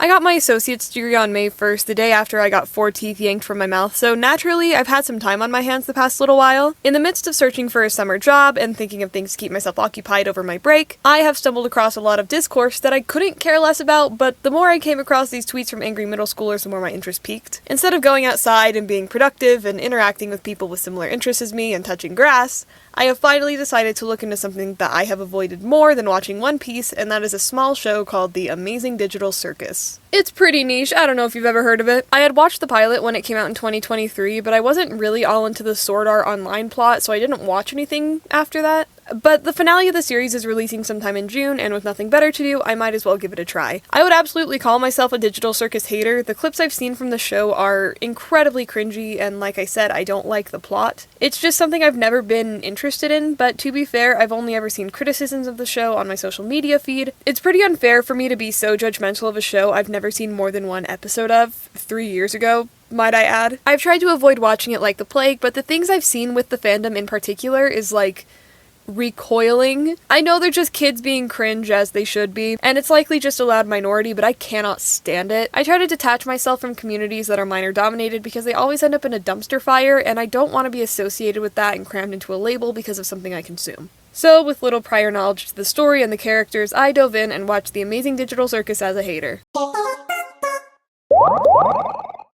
I got my associate's degree on May 1st, the day after I got 4 teeth yanked from my mouth, so naturally, I've had some time on my hands the past little while. In the midst of searching for a summer job and thinking of things to keep myself occupied over my break, I have stumbled across a lot of discourse that I couldn't care less about, but the more I came across these tweets from angry middle schoolers, the more my interest peaked. Instead of going outside and being productive and interacting with people with similar interests as me and touching grass, I have finally decided to look into something that I have avoided more than watching One Piece, and that is a small show called The Amazing Digital Circus. It's pretty niche, I don't know if you've ever heard of it. I had watched the pilot when it came out in 2023, but I wasn't really all into the Sword Art Online plot, so I didn't watch anything after that. But the finale of the series is releasing sometime in June, and with nothing better to do, I might as well give it a try. I would absolutely call myself a Digital Circus hater. The clips I've seen from the show are incredibly cringy, and like I said, I don't like the plot. It's just something I've never been interested in, but to be fair, I've only ever seen criticisms of the show on my social media feed. It's pretty unfair for me to be so judgmental of a show I've never seen more than one episode of, 3 years ago, might I add. I've tried to avoid watching it like the plague, but the things I've seen with the fandom in particular is like recoiling. I know they're just kids being cringe as they should be, and it's likely just a loud minority, but I cannot stand it. I try to detach myself from communities that are minor dominated because they always end up in a dumpster fire, and I don't want to be associated with that and crammed into a label because of something I consume. So, with little prior knowledge to the story and the characters, I dove in and watched The Amazing Digital Circus as a hater.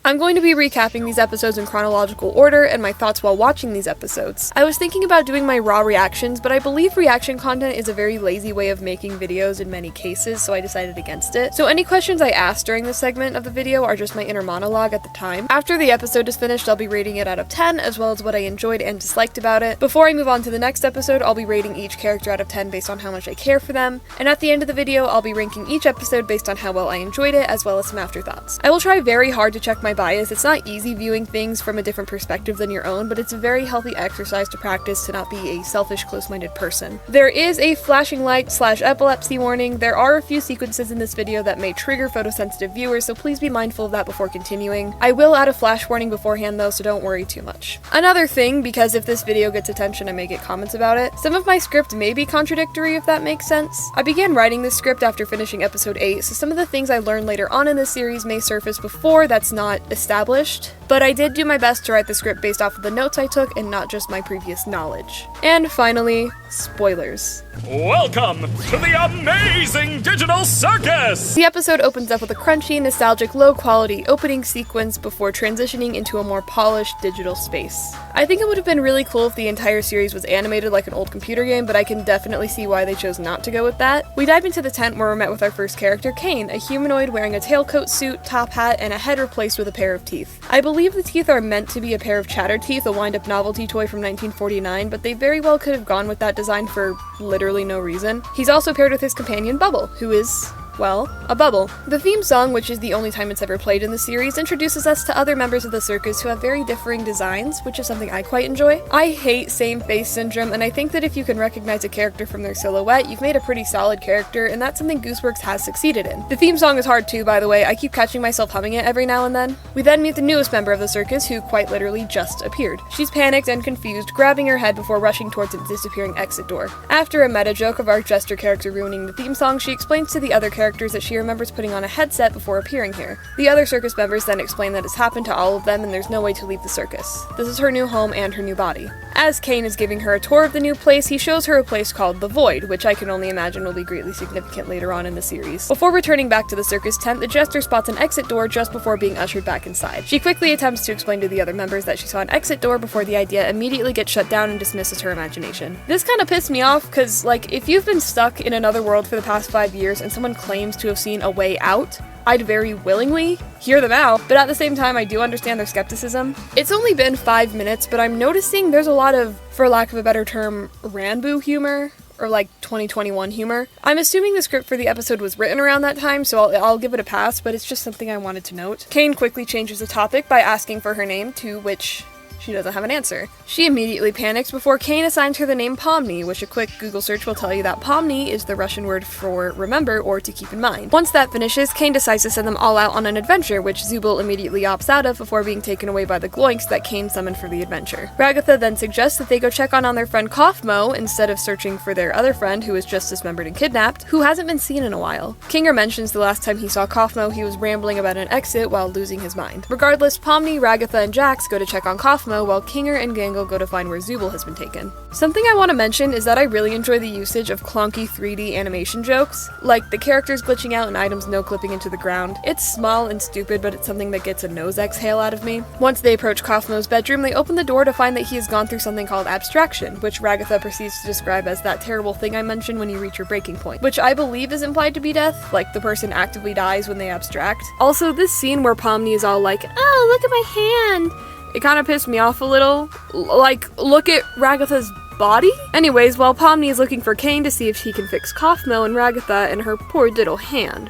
I'm going to be recapping these episodes in chronological order and my thoughts while watching these episodes. I was thinking about doing my raw reactions, but I believe reaction content is a very lazy way of making videos in many cases, so I decided against it. So any questions I ask during this segment of the video are just my inner monologue at the time. After the episode is finished, I'll be rating it out of 10, as well as what I enjoyed and disliked about it. Before I move on to the next episode, I'll be rating each character out of 10 based on how much I care for them, and at the end of the video, I'll be ranking each episode based on how well I enjoyed it, as well as some afterthoughts. I will try very hard to check my bias. It's not easy viewing things from a different perspective than your own, but it's a very healthy exercise to practice to not be a selfish, close-minded person. There is a flashing light / epilepsy warning. There are a few sequences in this video that may trigger photosensitive viewers, so please be mindful of that before continuing. I will add a flash warning beforehand though, so don't worry too much. Another thing, because if this video gets attention I may get comments about it, some of my script may be contradictory if that makes sense. I began writing this script after finishing episode 8, so some of the things I learned later on in this series may surface before that's not established, but I did do my best to write the script based off of the notes I took and not just my previous knowledge. And finally, spoilers. Welcome to the Amazing Digital Circus! The episode opens up with a crunchy, nostalgic, low-quality opening sequence before transitioning into a more polished digital space. I think it would have been really cool if the entire series was animated like an old computer game, but I can definitely see why they chose not to go with that. We dive into the tent where we're met with our first character, Kane, a humanoid wearing a tailcoat suit, top hat, and a head replaced with a pair of teeth. I believe the teeth are meant to be a pair of chatter teeth, a wind-up novelty toy from 1949, but they very well could have gone with that design for literally no reason. He's also paired with his companion Bubble, who is, well, a bubble. The theme song, which is the only time it's ever played in the series, introduces us to other members of the circus who have very differing designs, which is something I quite enjoy. I hate same face syndrome, and I think that if you can recognize a character from their silhouette, you've made a pretty solid character, and that's something Gooseworks has succeeded in. The theme song is hard too, by the way. I keep catching myself humming it every now and then. We then meet the newest member of the circus, who quite literally just appeared. She's panicked and confused, grabbing her head before rushing towards its disappearing exit door. After a meta joke of our jester character ruining the theme song, she explains to the other characters that she remembers putting on a headset before appearing here. The other circus members then explain that it's happened to all of them and there's no way to leave the circus. This is her new home and her new body. As Kane is giving her a tour of the new place, he shows her a place called The Void, which I can only imagine will be greatly significant later on in the series. Before returning back to the circus tent, the jester spots an exit door just before being ushered back inside. She quickly attempts to explain to the other members that she saw an exit door before the idea immediately gets shut down and dismisses her imagination. This kind of pissed me off because, like, if you've been stuck in another world for the past 5 years and someone claims to have seen a way out, I'd very willingly hear them out, but at the same time I do understand their skepticism. It's only been 5 minutes, but I'm noticing there's a lot of, for lack of a better term, Ranboo humor, or like 2021 humor. I'm assuming the script for the episode was written around that time, so I'll give it a pass, but it's just something I wanted to note. Kane quickly changes the topic by asking for her name, to which She doesn't have an answer. She immediately panics before Kane assigns her the name Pomni, which a quick Google search will tell you that Pomni is the Russian word for remember or to keep in mind. Once that finishes, Kane decides to send them all out on an adventure, which Zubul immediately opts out of before being taken away by the Gloinks that Kane summoned for the adventure. Ragatha then suggests that they go check on their friend Kaufmo instead of searching for their other friend who was just dismembered and kidnapped, who hasn't been seen in a while. Kinger mentions the last time he saw Kaufmo, he was rambling about an exit while losing his mind. Regardless, Pomni, Ragatha, and Jax go to check on Kaufmo, while Kinger and Gangle go to find where Zubul has been taken. Something I want to mention is that I really enjoy the usage of clunky 3D animation jokes, like the characters glitching out and items no-clipping into the ground. It's small and stupid, but it's something that gets a nose exhale out of me. Once they approach Kaufmo's bedroom, they open the door to find that he has gone through something called abstraction, which Ragatha proceeds to describe as that terrible thing I mentioned when you reach your breaking point, which I believe is implied to be death, like the person actively dies when they abstract. Also, this scene where Pomni is all like, "Oh, look at my hand," it kind of pissed me off a little. Like, look at Ragatha's body? Anyways, while Pomni is looking for Kane to see if he can fix Kaufmo and Ragatha and her poor diddle hand,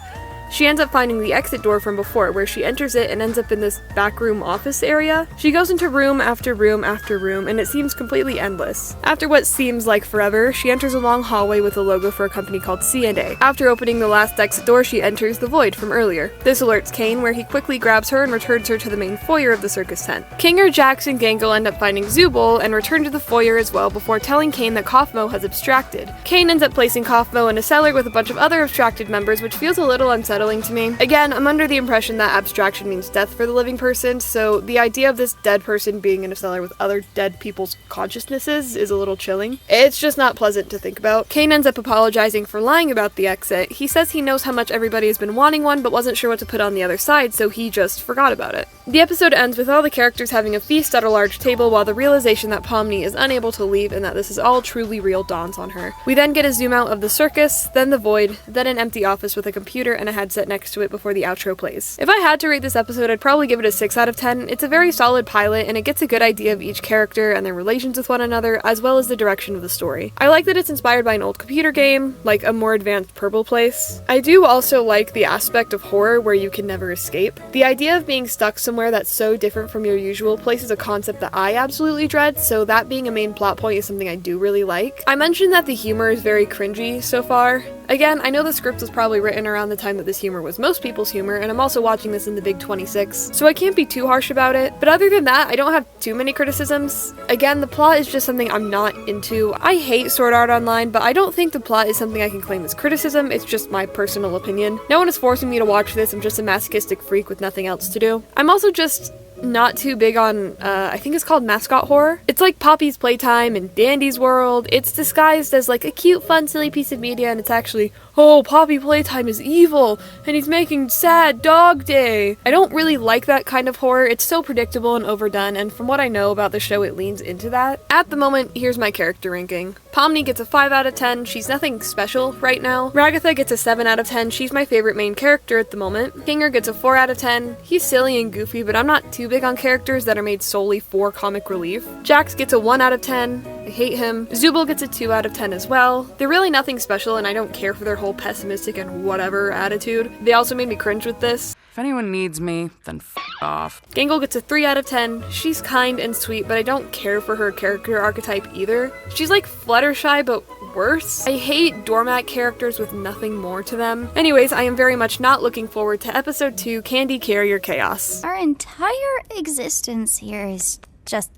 she ends up finding the exit door from before, where she enters it and ends up in this backroom office area. She goes into room after room after room, and it seems completely endless. After what seems like forever, she enters a long hallway with a logo for a company called C&A. After opening the last exit door, she enters the void from earlier. This alerts Kane, where he quickly grabs her and returns her to the main foyer of the circus tent. Kinger, Jax, and Gangle end up finding Zubul and return to the foyer as well before telling Kane that Kaufmo has abstracted. Kane ends up placing Kaufmo in a cellar with a bunch of other abstracted members, which feels a little unsettling to me. Again, I'm under the impression that abstraction means death for the living person, so the idea of this dead person being in a cellar with other dead people's consciousnesses is a little chilling. It's just not pleasant to think about. Kane ends up apologizing for lying about the exit. He says he knows how much everybody has been wanting one, but wasn't sure what to put on the other side, so he just forgot about it. The episode ends with all the characters having a feast at a large table, while the realization that Pomni is unable to leave and that this is all truly real dawns on her. We then get a zoom out of the circus, then the void, then an empty office with a computer and a headset next to it before the outro plays. If I had to rate this episode, I'd probably give it a 6 out of 10. It's a very solid pilot, and it gets a good idea of each character and their relations with one another, as well as the direction of the story. I like that it's inspired by an old computer game, like a more advanced Purple Place. I do also like the aspect of horror where you can never escape. The idea of being stuck somewhere that's so different from your usual place is a concept that I absolutely dread, so that being a main plot point is something I do really like. I mentioned that the humor is very cringy so far. Again, I know the script was probably written around the time that this humor was most people's humor, and I'm also watching this in the Big 26, so I can't be too harsh about it. But other than that, I don't have too many criticisms. Again, the plot is just something I'm not into. I hate Sword Art Online, but I don't think the plot is something I can claim as criticism. It's just my personal opinion. No one is forcing me to watch this. I'm just a masochistic freak with nothing else to do. I'm also just not too big on, I think it's called mascot horror. It's like Poppy's Playtime and Dandy's World. It's disguised as like a cute, fun, silly piece of media, and it's actually, oh, Poppy Playtime is evil, and he's making sad dog day. I don't really like that kind of horror. It's so predictable and overdone, and from what I know about the show, it leans into that. At the moment, here's my character ranking. Pomni gets a 5 out of 10. She's nothing special right now. Ragatha gets a 7 out of 10. She's my favorite main character at the moment. Kinger gets a 4 out of 10. He's silly and goofy, but I'm not too big on characters that are made solely for comic relief. Jax gets a 1 out of 10. I hate him. Zubul gets a 2 out of 10 as well. They're really nothing special, and I don't care for their whole pessimistic and whatever attitude. They also made me cringe with this. If anyone needs me, then f*** off. Gangle gets a 3 out of 10. She's kind and sweet, but I don't care for her character archetype either. She's like Fluttershy, but worse. I hate doormat characters with nothing more to them. Anyways, I am very much not looking forward to episode 2, Candy Carrier Chaos. Our entire existence here is just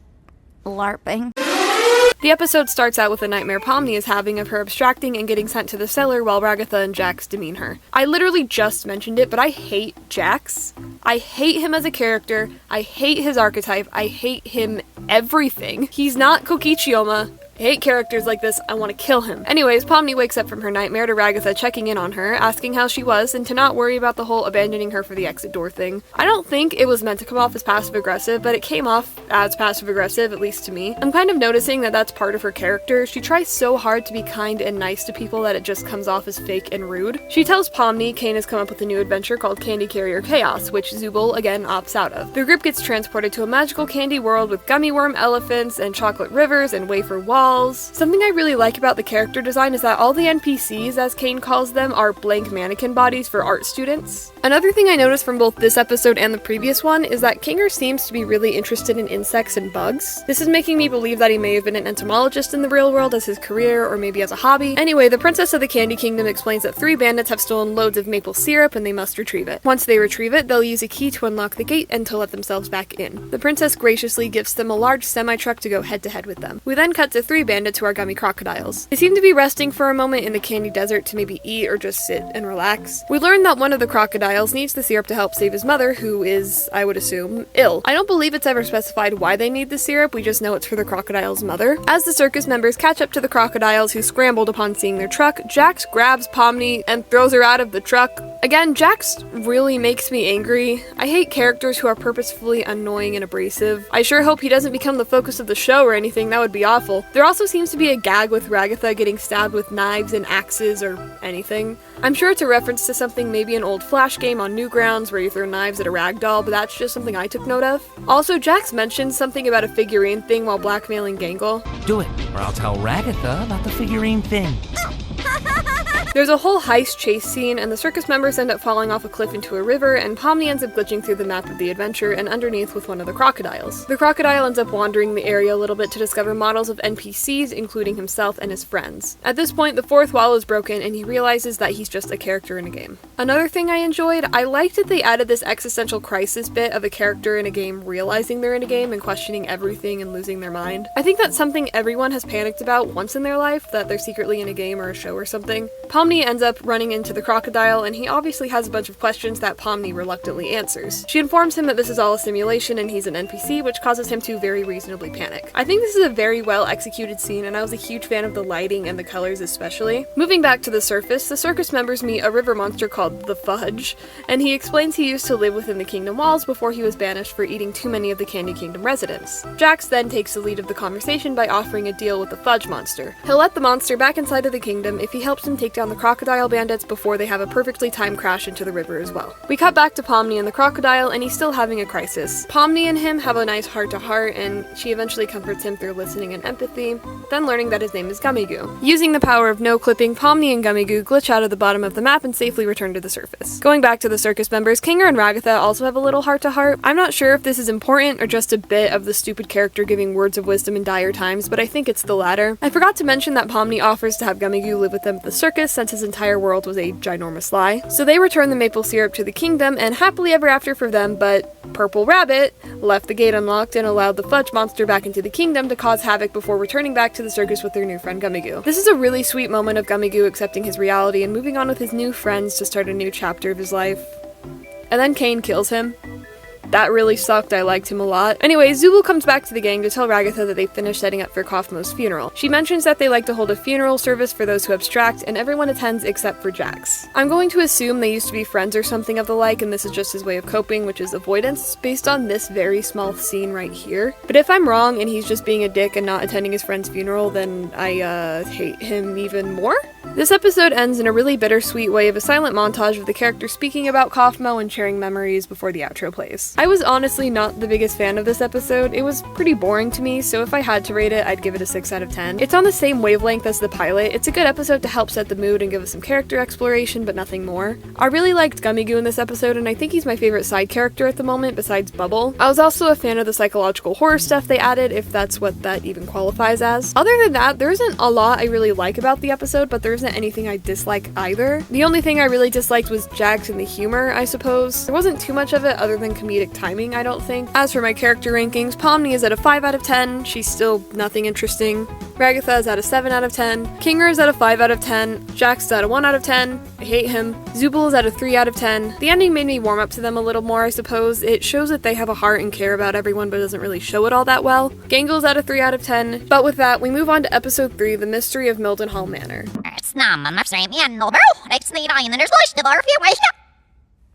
LARPing. The episode starts out with a nightmare Pomni is having of her abstracting and getting sent to the cellar while Ragatha and Jax demean her. I literally just mentioned it, but I hate Jax. I hate him as a character. I hate his archetype. I hate him everything. He's not Kokichiyama. I hate characters like this, I want to kill him. Anyways, Pomni wakes up from her nightmare to Ragatha checking in on her, asking how she was, and to not worry about the whole abandoning her for the exit door thing. I don't think it was meant to come off as passive-aggressive, but it came off as passive-aggressive, at least to me. I'm kind of noticing that that's part of her character. She tries so hard to be kind and nice to people that it just comes off as fake and rude. She tells Pomni Kane has come up with a new adventure called Candy Carrier Chaos, which Zubul again opts out of. The group gets transported to a magical candy world with gummy worm elephants and chocolate rivers and wafer walls, dolls. Something I really like about the character design is that all the NPCs, as Kane calls them, are blank mannequin bodies for art students. Another thing I noticed from both this episode and the previous one is that Kinger seems to be really interested in insects and bugs. This is making me believe that he may have been an entomologist in the real world as his career, or maybe as a hobby. Anyway, the Princess of the Candy Kingdom explains that 3 bandits have stolen loads of maple syrup and they must retrieve it. Once they retrieve it, they'll use a key to unlock the gate and to let themselves back in. The princess graciously gives them a large semi-truck to go head-to-head with them. We then cut to 3 bandits who are gummy crocodiles. They seem to be resting for a moment in the candy desert to maybe eat or just sit and relax. We learn that one of the crocodiles needs the syrup to help save his mother, who is, I would assume, ill. I don't believe it's ever specified why they need the syrup, we just know it's for the crocodile's mother. As the circus members catch up to the crocodiles who scrambled upon seeing their truck, Jax grabs Pomni and throws her out of the truck. Again, Jax really makes me angry. I hate characters who are purposefully annoying and abrasive. I sure hope he doesn't become the focus of the show or anything, that would be awful. There also seems to be a gag with Ragatha getting stabbed with knives and axes or anything. I'm sure it's a reference to something, maybe an old Flash game on Newgrounds where you throw knives at a ragdoll, but that's just something I took note of. Also, Jax mentioned something about a figurine thing while blackmailing Gangle. Do it, or I'll tell Ragatha about the figurine thing. There's a whole heist chase scene, and the circus members end up falling off a cliff into a river, and Pomni ends up glitching through the map of the adventure and underneath with one of the crocodiles. The crocodile ends up wandering the area a little bit to discover models of NPCs, including himself and his friends. At this point, the 4th wall is broken, and he realizes that he's just a character in a game. Another thing I enjoyed, I liked that they added this existential crisis bit of a character in a game realizing they're in a game and questioning everything and losing their mind. I think that's something everyone has panicked about once in their life, that they're secretly in a game or a show or something. Pomni ends up running into the crocodile, and he obviously has a bunch of questions that Pomni reluctantly answers. She informs him that this is all a simulation and he's an NPC, which causes him to very reasonably panic. I think this is a very well executed scene, and I was a huge fan of the lighting and the colors especially. Moving back to the surface, the circus members meet a river monster called the Fudge, and he explains he used to live within the kingdom walls before he was banished for eating too many of the Candy Kingdom residents. Jax then takes the lead of the conversation by offering a deal with the Fudge monster. He'll let the monster back inside of the kingdom if he helps him take down the crocodile bandits before they have a perfectly timed crash into the river as well. We cut back to Pomni and the crocodile, and he's still having a crisis. Pomni and him have a nice heart-to-heart, and she eventually comforts him through listening and empathy, then learning that his name is Gummigoo. Using the power of no-clipping, Pomni and Gummigoo glitch out of the bottom of the map and safely return to the surface. Going back to the circus members, Kinger and Ragatha also have a little heart-to-heart. I'm not sure if this is important or just a bit of the stupid character giving words of wisdom in dire times, but I think it's the latter. I forgot to mention that Pomni offers to have Gummigoo live with them at the circus since his entire world was a ginormous lie. So they return the maple syrup to the kingdom, and happily ever after for them, but Purple Rabbit left the gate unlocked and allowed the Fudge monster back into the kingdom to cause havoc before returning back to the circus with their new friend Gummigoo. This is a really sweet moment of Gummigoo accepting his reality and moving on with his new friends to start a new chapter of his life. And then Kane kills him. That really sucked, I liked him a lot. Anyway, Zubul comes back to the gang to tell Ragatha that they've finished setting up for Kaufmo's funeral. She mentions that they like to hold a funeral service for those who abstract, and everyone attends except for Jax. I'm going to assume they used to be friends or something of the like, and this is just his way of coping, which is avoidance, based on this very small scene right here. But if I'm wrong and he's just being a dick and not attending his friend's funeral, then I hate him even more? This episode ends in a really bittersweet way of a silent montage of the character speaking about Kaufmo and sharing memories before the outro plays. I was honestly not the biggest fan of this episode. It was pretty boring to me, so if I had to rate it, I'd give it a 6 out of 10. It's on the same wavelength as the pilot. It's a good episode to help set the mood and give us some character exploration, but nothing more. I really liked Gummigoo in this episode, and I think he's my favorite side character at the moment besides Bubble. I was also a fan of the psychological horror stuff they added, if that's what that even qualifies as. Other than that, there isn't a lot I really like about the episode, but there isn't anything I dislike either. The only thing I really disliked was Jax and the humor, I suppose. There wasn't too much of it other than comedic timing, I don't think. As for my character rankings, Pomni is at a 5 out of 10. She's still nothing interesting. Ragatha is at a 7 out of 10. Kinger is at a 5 out of 10. Jax is at a 1 out of 10. I hate him. Zubul is at a 3 out of 10. The ending made me warm up to them a little more, I suppose. It shows that they have a heart and care about everyone, but doesn't really show it all that well. Gangle is at a 3 out of 10. But with that, we move on to episode 3, The Mystery of Mildenhall Manor.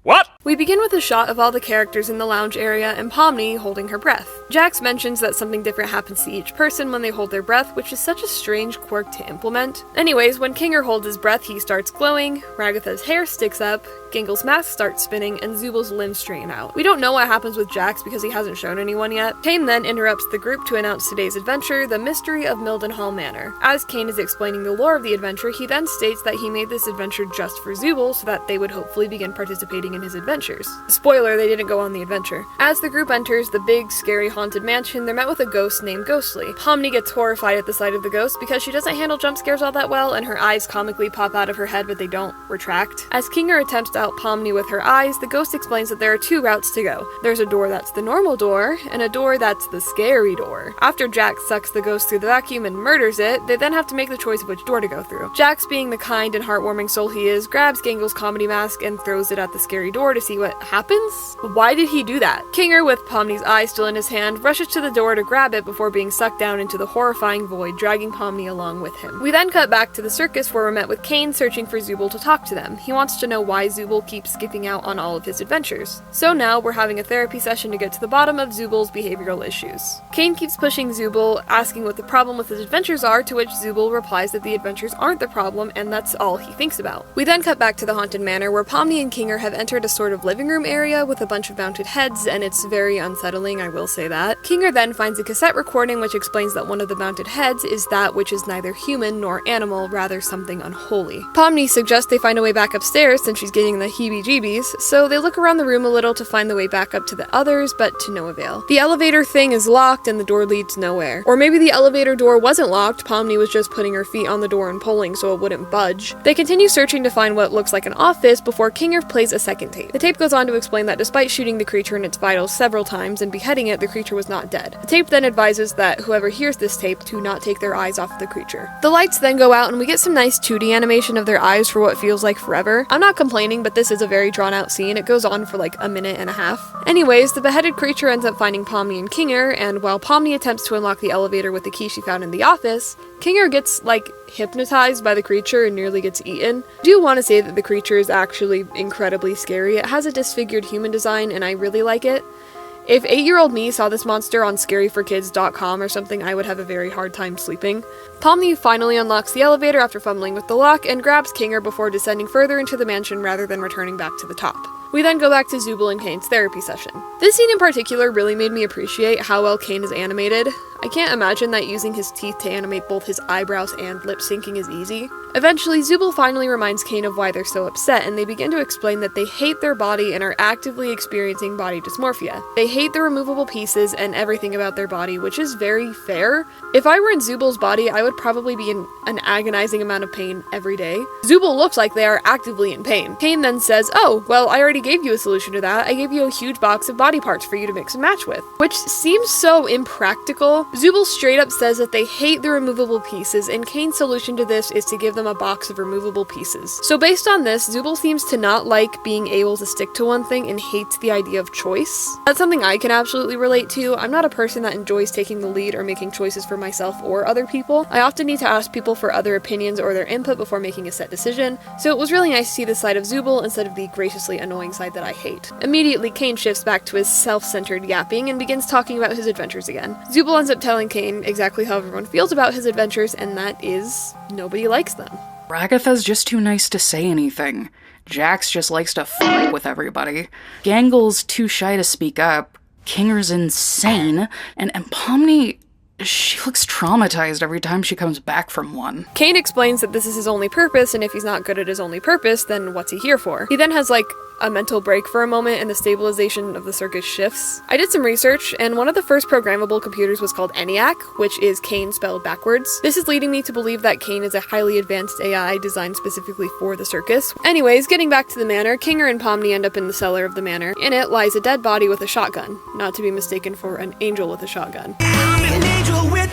What? We begin with a shot of all the characters in the lounge area and Pomni holding her breath. Jax mentions that something different happens to each person when they hold their breath, which is such a strange quirk to implement. Anyways, when Kinger holds his breath, he starts glowing, Ragatha's hair sticks up, Gangle's mask starts spinning, and Zubal's limbs straighten out. We don't know what happens with Jax because he hasn't shown anyone yet. Kane then interrupts the group to announce today's adventure, The Mystery of Mildenhall Manor. As Kane is explaining the lore of the adventure, he then states that he made this adventure just for Zubal so that they would hopefully begin participating in his adventures. Spoiler, they didn't go on the adventure. As the group enters the big, scary, haunted mansion, they're met with a ghost named Ghostly. Pomni gets horrified at the sight of the ghost because she doesn't handle jump scares all that well, and her eyes comically pop out of her head, but they don't retract. As Kinger attempts to help Pomni with her eyes, the ghost explains that there are two routes to go. There's a door that's the normal door, and a door that's the scary door. After Jax sucks the ghost through the vacuum and murders it, they then have to make the choice of which door to go through. Jax, being the kind and heartwarming soul he is, grabs Gangle's comedy mask and throws it at the scary door to see what happens? Why did he do that? Kinger, with Pomni's eye still in his hand, rushes to the door to grab it before being sucked down into the horrifying void, dragging Pomni along with him. We then cut back to the circus where we're met with Kane searching for Zubal to talk to them. He wants to know why Zubal keeps skipping out on all of his adventures. So now we're having a therapy session to get to the bottom of Zubal's behavioral issues. Kane keeps pushing Zubal, asking what the problem with his adventures are, to which Zubal replies that the adventures aren't the problem and that's all he thinks about. We then cut back to the haunted manor where Pomni and Kinger have entered a sort of living room area with a bunch of mounted heads, and it's very unsettling, I will say that. Kinger then finds a cassette recording which explains that one of the mounted heads is that which is neither human nor animal, rather something unholy. Pomni suggests they find a way back upstairs since she's getting the heebie-jeebies, so they look around the room a little to find the way back up to the others, but to no avail. The elevator thing is locked and the door leads nowhere. Or maybe the elevator door wasn't locked, Pomni was just putting her feet on the door and pulling so it wouldn't budge. They continue searching to find what looks like an office before Kinger plays a second tape. The tape goes on to explain that despite shooting the creature in its vitals several times and beheading it, the creature was not dead. The tape then advises that whoever hears this tape to not take their eyes off of the creature. The lights then go out and we get some nice 2D animation of their eyes for what feels like forever. I'm not complaining, but this is a very drawn out scene. It goes on for like a minute and a half. Anyways, the beheaded creature ends up finding Pomni and Kinger, and while Pomni attempts to unlock the elevator with the key she found in the office, Kinger gets, like, hypnotized by the creature and nearly gets eaten. I do want to say that the creature is actually incredibly scary. It has a disfigured human design, and I really like it. If 8-year-old me saw this monster on scaryforkids.com or something, I would have a very hard time sleeping. Pomni finally unlocks the elevator after fumbling with the lock and grabs Kinger before descending further into the mansion rather than returning back to the top. We then go back to Zubal and Kane's therapy session. This scene in particular really made me appreciate how well Kane is animated. I can't imagine that using his teeth to animate both his eyebrows and lip syncing is easy. Eventually, Zubal finally reminds Kane of why they're so upset, and they begin to explain that they hate their body and are actively experiencing body dysmorphia. They hate the removable pieces and everything about their body, which is very fair. If I were in Zubal's body, I would probably be in an agonizing amount of pain every day. Zubal looks like they are actively in pain. Kane then says, "Oh, well, I already gave you a solution to that. I gave you a huge box of body parts for you to mix and match with." Which seems so impractical. Zubal straight up says that they hate the removable pieces, and Kane's solution to this is to give them a box of removable pieces. So based on this, Zubal seems to not like being able to stick to one thing and hates the idea of choice. That's something I can absolutely relate to. I'm not a person that enjoys taking the lead or making choices for myself or other people. I often need to ask people for other opinions or their input before making a set decision, so it was really nice to see this side of Zubal instead of the graciously annoying side that I hate. Immediately, Kane shifts back to his self-centered yapping and begins talking about his adventures again. Zubal ends up telling Kane exactly how everyone feels about his adventures, and that is, nobody likes them. Ragatha's just too nice to say anything. Jax just likes to f*** with everybody. Gangle's too shy to speak up. Kinger's insane. And Pomni, she looks traumatized every time she comes back from one. Kane explains that this is his only purpose, and if he's not good at his only purpose, then what's he here for? He then has, like, a mental break for a moment and the stabilization of the circus shifts. I did some research, and one of the first programmable computers was called ENIAC, which is Kane spelled backwards. This is leading me to believe that Kane is a highly advanced AI designed specifically for the circus. Anyways, getting back to the manor, Kinger and Pomni end up in the cellar of the manor. In it lies a dead body with a shotgun, not to be mistaken for an angel with a shotgun.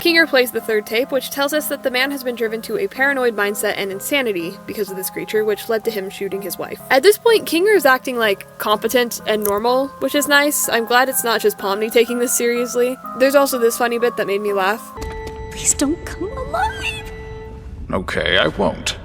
Kinger plays the third tape, which tells us that the man has been driven to a paranoid mindset and insanity because of this creature, which led to him shooting his wife. At this point, Kinger is acting like competent and normal, which is nice. I'm glad it's not just Pomni taking this seriously. There's also this funny bit that made me laugh. Please don't come alive. Okay, I won't.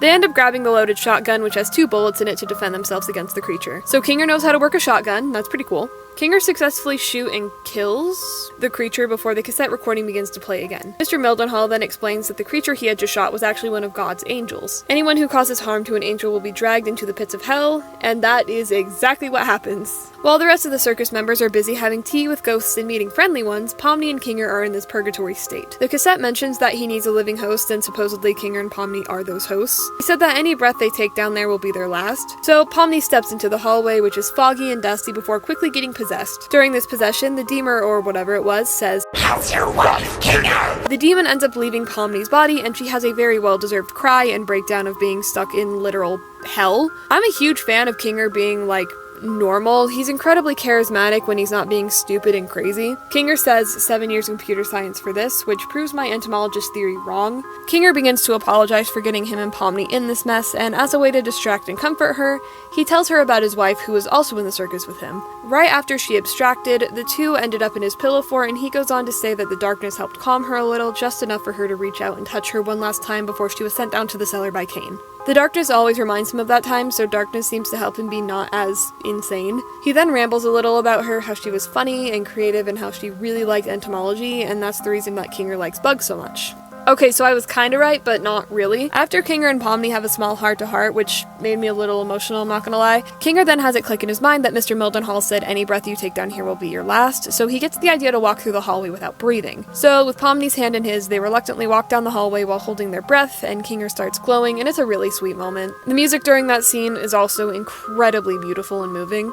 They end up grabbing a loaded shotgun, which has 2 bullets in it to defend themselves against the creature. So Kinger knows how to work a shotgun, that's pretty cool. Kinger successfully shoots and kills the creature before the cassette recording begins to play again. Mr. Mildenhall then explains that the creature he had just shot was actually one of God's angels. Anyone who causes harm to an angel will be dragged into the pits of hell, and that is exactly what happens. While the rest of the circus members are busy having tea with ghosts and meeting friendly ones, Pomni and Kinger are in this purgatory state. The cassette mentions that he needs a living host, and supposedly Kinger and Pomni are those hosts. He said that any breath they take down there will be their last. So Pomni steps into the hallway, which is foggy and dusty, before quickly getting possessed. During this possession, the demon, or whatever it was, says, "How's your wife, Kinger?" The demon ends up leaving Pomni's body, and she has a very well-deserved cry and breakdown of being stuck in literal hell. I'm a huge fan of Kinger being, like, normal. He's incredibly charismatic when he's not being stupid and crazy. Kinger says 7 years computer science for this, which proves my entomologist theory wrong. Kinger begins to apologize for getting him and Pomni in this mess, and as a way to distract and comfort her, he tells her about his wife who was also in the circus with him. Right after she abstracted, the two ended up in his pillow fort, and he goes on to say that the darkness helped calm her a little, just enough for her to reach out and touch her one last time before she was sent down to the cellar by Cain. The darkness always reminds him of that time, so darkness seems to help him be not as insane. He then rambles a little about her, how she was funny and creative, and how she really liked entomology, and that's the reason that Kinger likes bugs so much. Okay, so I was kinda right, but not really. After Kinger and Pomni have a small heart-to-heart, which made me a little emotional, I'm not gonna lie, Kinger then has it click in his mind that Mr. Mildenhall said any breath you take down here will be your last, so he gets the idea to walk through the hallway without breathing. So, with Pomni's hand in his, they reluctantly walk down the hallway while holding their breath, and Kinger starts glowing, and it's a really sweet moment. The music during that scene is also incredibly beautiful and moving.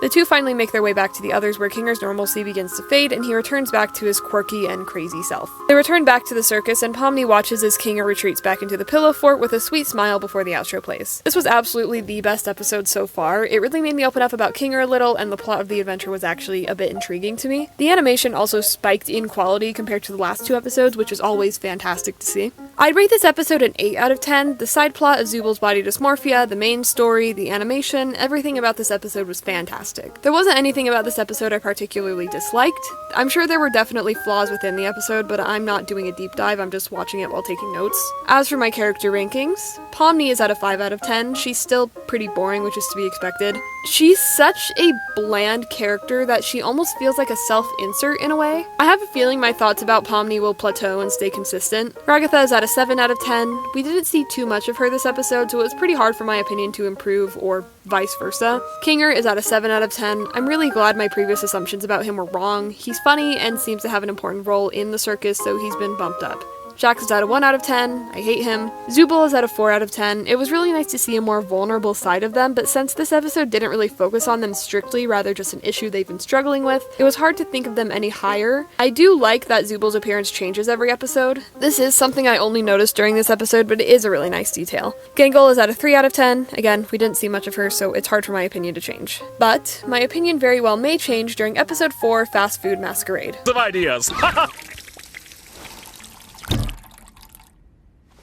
The two finally make their way back to the others, where Kinger's normalcy begins to fade, and he returns back to his quirky and crazy self. They return back to the circus, and Pomni watches as Kinger retreats back into the pillow fort with a sweet smile before the outro plays. This was absolutely the best episode so far. It really made me open up about Kinger a little, and the plot of the adventure was actually a bit intriguing to me. The animation also spiked in quality compared to the last 2 episodes, which is always fantastic to see. I'd rate this episode an 8 out of 10. The side plot of Zubal's body dysmorphia, the main story, the animation, everything about this episode was fantastic. There wasn't anything about this episode I particularly disliked. I'm sure there were definitely flaws within the episode, but I'm not doing a deep dive, I'm just watching it while taking notes. As for my character rankings, Pomni is at a 5 out of 10. She's still pretty boring, which is to be expected. She's such a bland character that she almost feels like a self-insert in a way. I have a feeling my thoughts about Pomni will plateau and stay consistent. Ragatha is at a 7 out of 10. We didn't see too much of her this episode, so it was pretty hard for my opinion to improve, or vice versa. Kinger is at a 7 out of 10. I'm really glad my previous assumptions about him were wrong. He's funny and seems to have an important role in the circus, so he's been bumped up. Jax is at a 1 out of 10. I hate him. Zubul is at a 4 out of 10. It was really nice to see a more vulnerable side of them, but since this episode didn't really focus on them strictly, rather just an issue they've been struggling with, it was hard to think of them any higher. I do like that Zubul's appearance changes every episode. This is something I only noticed during this episode, but it is a really nice detail. Gangle is at a 3 out of 10. Again, we didn't see much of her, so it's hard for my opinion to change. But my opinion very well may change during episode 4, Fast Food Masquerade. Of ideas.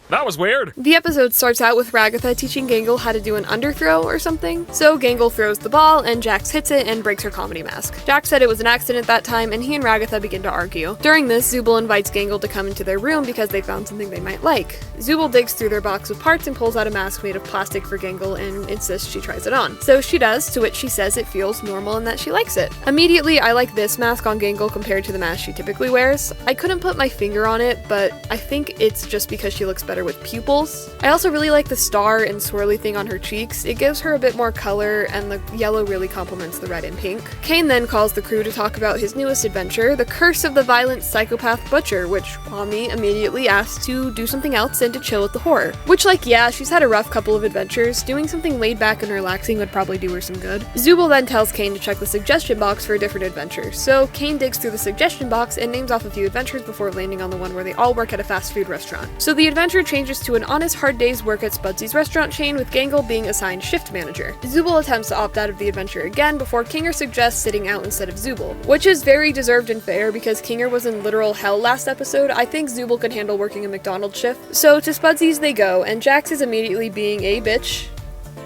That was weird. The episode starts out with Ragatha teaching Gangle how to do an underthrow or something. So Gangle throws the ball, and Jax hits it and breaks her comedy mask. Jax said it was an accident that time, and he and Ragatha begin to argue. During this, Zubul invites Gangle to come into their room because they found something they might like. Zubul digs through their box of parts and pulls out a mask made of plastic for Gangle and insists she tries it on. So she does, to which she says it feels normal and that she likes it. Immediately, I like this mask on Gangle compared to the mask she typically wears. I couldn't put my finger on it, but I think it's just because she looks better with pupils. I also really like the star and swirly thing on her cheeks. It gives her a bit more color, and the yellow really complements the red and pink. Cain then calls the crew to talk about his newest adventure, The Curse of the Violent Psychopath Butcher, which Pomni immediately asks to do something else and to chill with the horror. Which, like, yeah, she's had a rough couple of adventures. Doing something laid back and relaxing would probably do her some good. Zubul then tells Cain to check the suggestion box for a different adventure. So Cain digs through the suggestion box and names off a few adventures before landing on the one where they all work at a fast food restaurant. So the adventure changes to an honest hard day's work at Spudsy's restaurant chain, with Gangle being assigned shift manager. Zubul attempts to opt out of the adventure again before Kinger suggests sitting out instead of Zubul, which is very deserved and fair because Kinger was in literal hell last episode. I think Zubul could handle working a McDonald's shift. So to Spudsy's they go, and Jax is immediately being a bitch.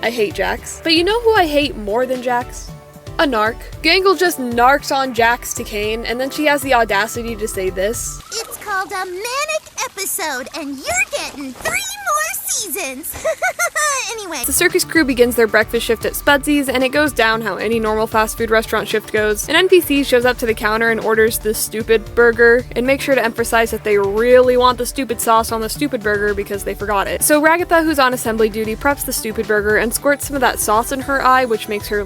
I hate Jax. But you know who I hate more than Jax? A narc. Gangle just narcs on Jax to Kane, and then she has the audacity to say this. It's called a manic episode, and you're getting 3 more seasons. Anyway. The circus crew begins their breakfast shift at Spudsy's, and it goes down how any normal fast food restaurant shift goes. An NPC shows up to the counter and orders the stupid burger, and makes sure to emphasize that they really want the stupid sauce on the stupid burger because they forgot it. So Ragatha, who's on assembly duty, preps the stupid burger and squirts some of that sauce in her eye, which makes her,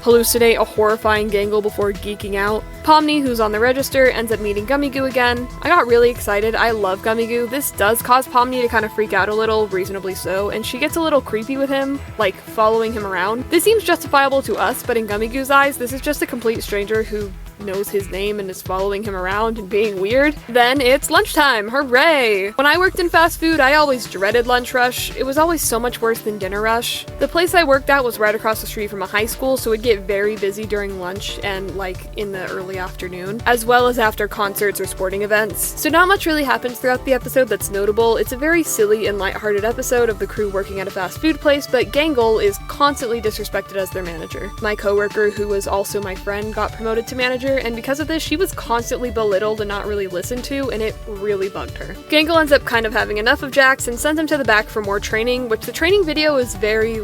hallucinate a horrifying Gangle before geeking out. Pomni, who's on the register, ends up meeting Gummy Goo again. I got really excited. I love Gummy Goo. This does cause Pomni to kind of freak out a little, reasonably so, and she gets a little creepy with him, following him around. This seems justifiable to us, but in Gummy Goo's eyes, this is just a complete stranger who knows his name and is following him around and being weird. Then it's lunchtime, hooray! When I worked in fast food, I always dreaded lunch rush. It was always so much worse than dinner rush. The place I worked at was right across the street from a high school, so it'd get very busy during lunch and in the early afternoon, as well as after concerts or sporting events. So not much really happens throughout the episode that's notable. It's a very silly and lighthearted episode of the crew working at a fast food place, but Gangle is constantly disrespected as their manager. My coworker, who was also my friend, got promoted to manager, and because of this, she was constantly belittled and not really listened to, and it really bugged her. Gangle ends up kind of having enough of Jax and sends him to the back for more training, which the training video is very,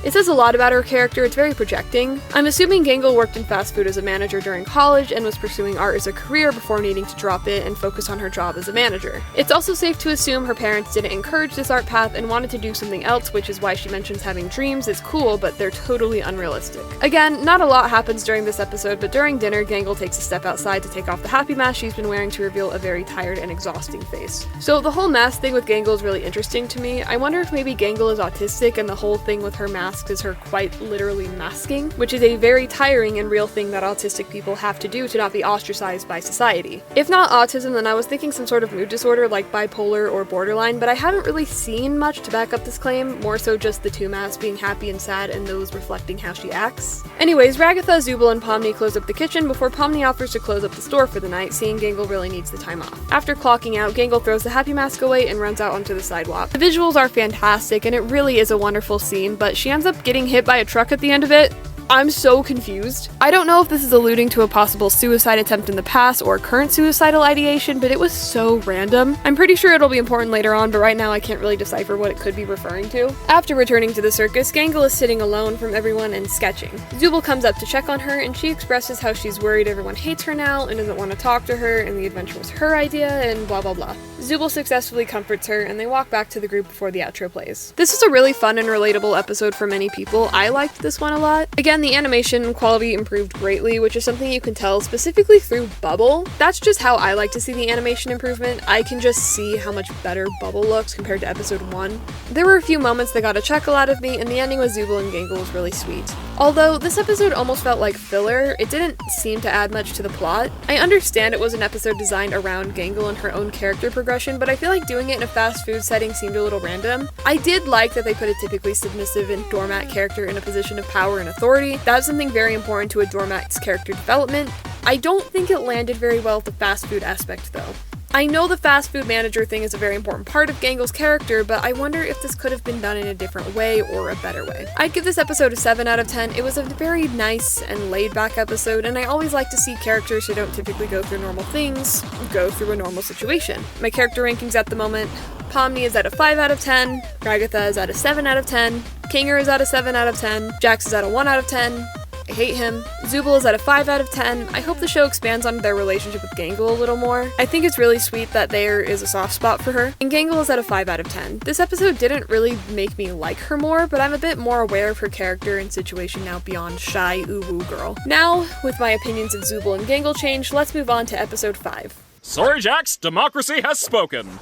it says a lot about her character, it's very projecting. I'm assuming Gangle worked in fast food as a manager during college and was pursuing art as a career before needing to drop it and focus on her job as a manager. It's also safe to assume her parents didn't encourage this art path and wanted to do something else, which is why she mentions having dreams is cool, but they're totally unrealistic. Again, not a lot happens during this episode, but during dinner, Gangle takes a step outside to take off the happy mask she's been wearing to reveal a very tired and exhausting face. So the whole mask thing with Gangle is really interesting to me. I wonder if maybe Gangle is autistic and the whole thing with her mask is her quite literally masking, which is a very tiring and real thing that autistic people have to do to not be ostracized by society. If not autism, then I was thinking some sort of mood disorder like bipolar or borderline, but I haven't really seen much to back up this claim, more so just the two masks being happy and sad and those reflecting how she acts. Anyways, Ragatha, Zubul, and Pomni close up the kitchen before Pomni offers to close up the store for the night, seeing Gangle really needs the time off. After clocking out, Gangle throws the happy mask away and runs out onto the sidewalk. The visuals are fantastic and it really is a wonderful scene, but she ends up getting hit by a truck at the end of it. I'm so confused. I don't know if this is alluding to a possible suicide attempt in the past or current suicidal ideation, but it was so random. I'm pretty sure it'll be important later on, but right now I can't really decipher what it could be referring to. After returning to the circus, Gangle is sitting alone from everyone and sketching. Zubul comes up to check on her, and she expresses how she's worried everyone hates her now and doesn't want to talk to her, and the adventure was her idea, and blah blah blah. Zubul successfully comforts her, and they walk back to the group before the outro plays. This is a really fun and relatable episode for many people. I liked this one a lot. Again, the animation quality improved greatly, which is something you can tell specifically through Bubble. That's just how I like to see the animation improvement. I can just see how much better Bubble looks compared to episode 1. There were a few moments that got a chuckle out of me, and the ending with Zubul and Gangle was really sweet. Although this episode almost felt like filler, it didn't seem to add much to the plot. I understand it was an episode designed around Gangle and her own character progression, but I feel like doing it in a fast food setting seemed a little random. I did like that they put a typically submissive and doormat character in a position of power and authority. That's something very important to a doormat's character development. I don't think it landed very well with the fast food aspect though. I know the fast food manager thing is a very important part of Gangle's character, but I wonder if this could have been done in a different way or a better way. I'd give this episode a 7 out of 10. It was a very nice and laid-back episode, and I always like to see characters who don't typically go through normal things go through a normal situation. My character rankings at the moment: Pomni is at a 5 out of 10, Ragatha is at a 7 out of 10, Kinger is at a 7 out of 10, Jax is at a 1 out of 10, I hate him. Zubul is at a 5 out of 10. I hope the show expands on their relationship with Gangle a little more. I think it's really sweet that there is a soft spot for her. And Gangle is at a 5 out of 10. This episode didn't really make me like her more, but I'm a bit more aware of her character and situation now beyond shy ooh-woo girl. Now, with my opinions of Zubul and Gangle changed, let's move on to episode 5. Sorry, Jax, democracy has spoken.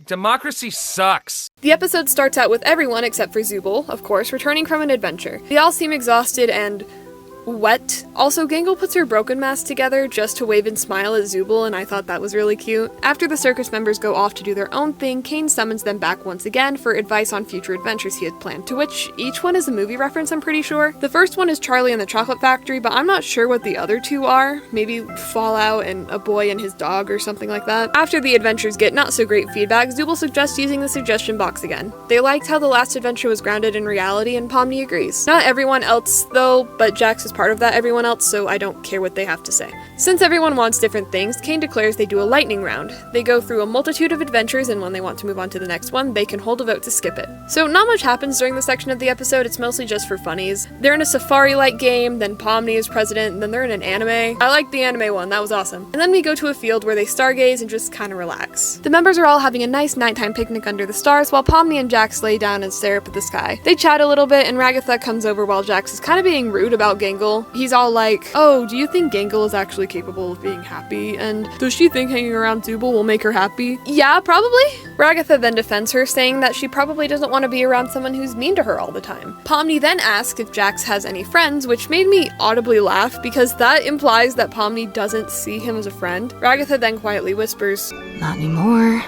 Democracy sucks. The episode starts out with everyone except for Zubul, of course, returning from an adventure. They all seem exhausted and wet. Also, Gangle puts her broken mask together just to wave and smile at Zubul, and I thought that was really cute. After the circus members go off to do their own thing, Kane summons them back once again for advice on future adventures he had planned, to which each one is a movie reference, I'm pretty sure. The first one is Charlie and the Chocolate Factory, but I'm not sure what the other two are. Maybe Fallout and A Boy and His Dog or something like that. After the adventures get not so great feedback, Zubul suggests using the suggestion box again. They liked how the last adventure was grounded in reality, and Pomni agrees. Not everyone else though, but Jax is part of that everyone else, so I don't care what they have to say. Since everyone wants different things, Kane declares they do a lightning round. They go through a multitude of adventures, and when they want to move on to the next one, they can hold a vote to skip it. So not much happens during this section of the episode, it's mostly just for funnies. They're in a safari-like game, then Pomni is president, and then they're in an anime. I liked the anime one, that was awesome. And then we go to a field where they stargaze and just kinda relax. The members are all having a nice nighttime picnic under the stars, while Pomni and Jax lay down and stare up at the sky. They chat a little bit, and Ragatha comes over while Jax is kinda being rude about Gangle. He's all like, oh, do you think Gangle is actually capable of being happy? And does she think hanging around Zubul will make her happy? Yeah, probably. Ragatha then defends her, saying that she probably doesn't want to be around someone who's mean to her all the time. Pomni then asks if Jax has any friends, which made me audibly laugh because that implies that Pomni doesn't see him as a friend. Ragatha then quietly whispers, "Not anymore,"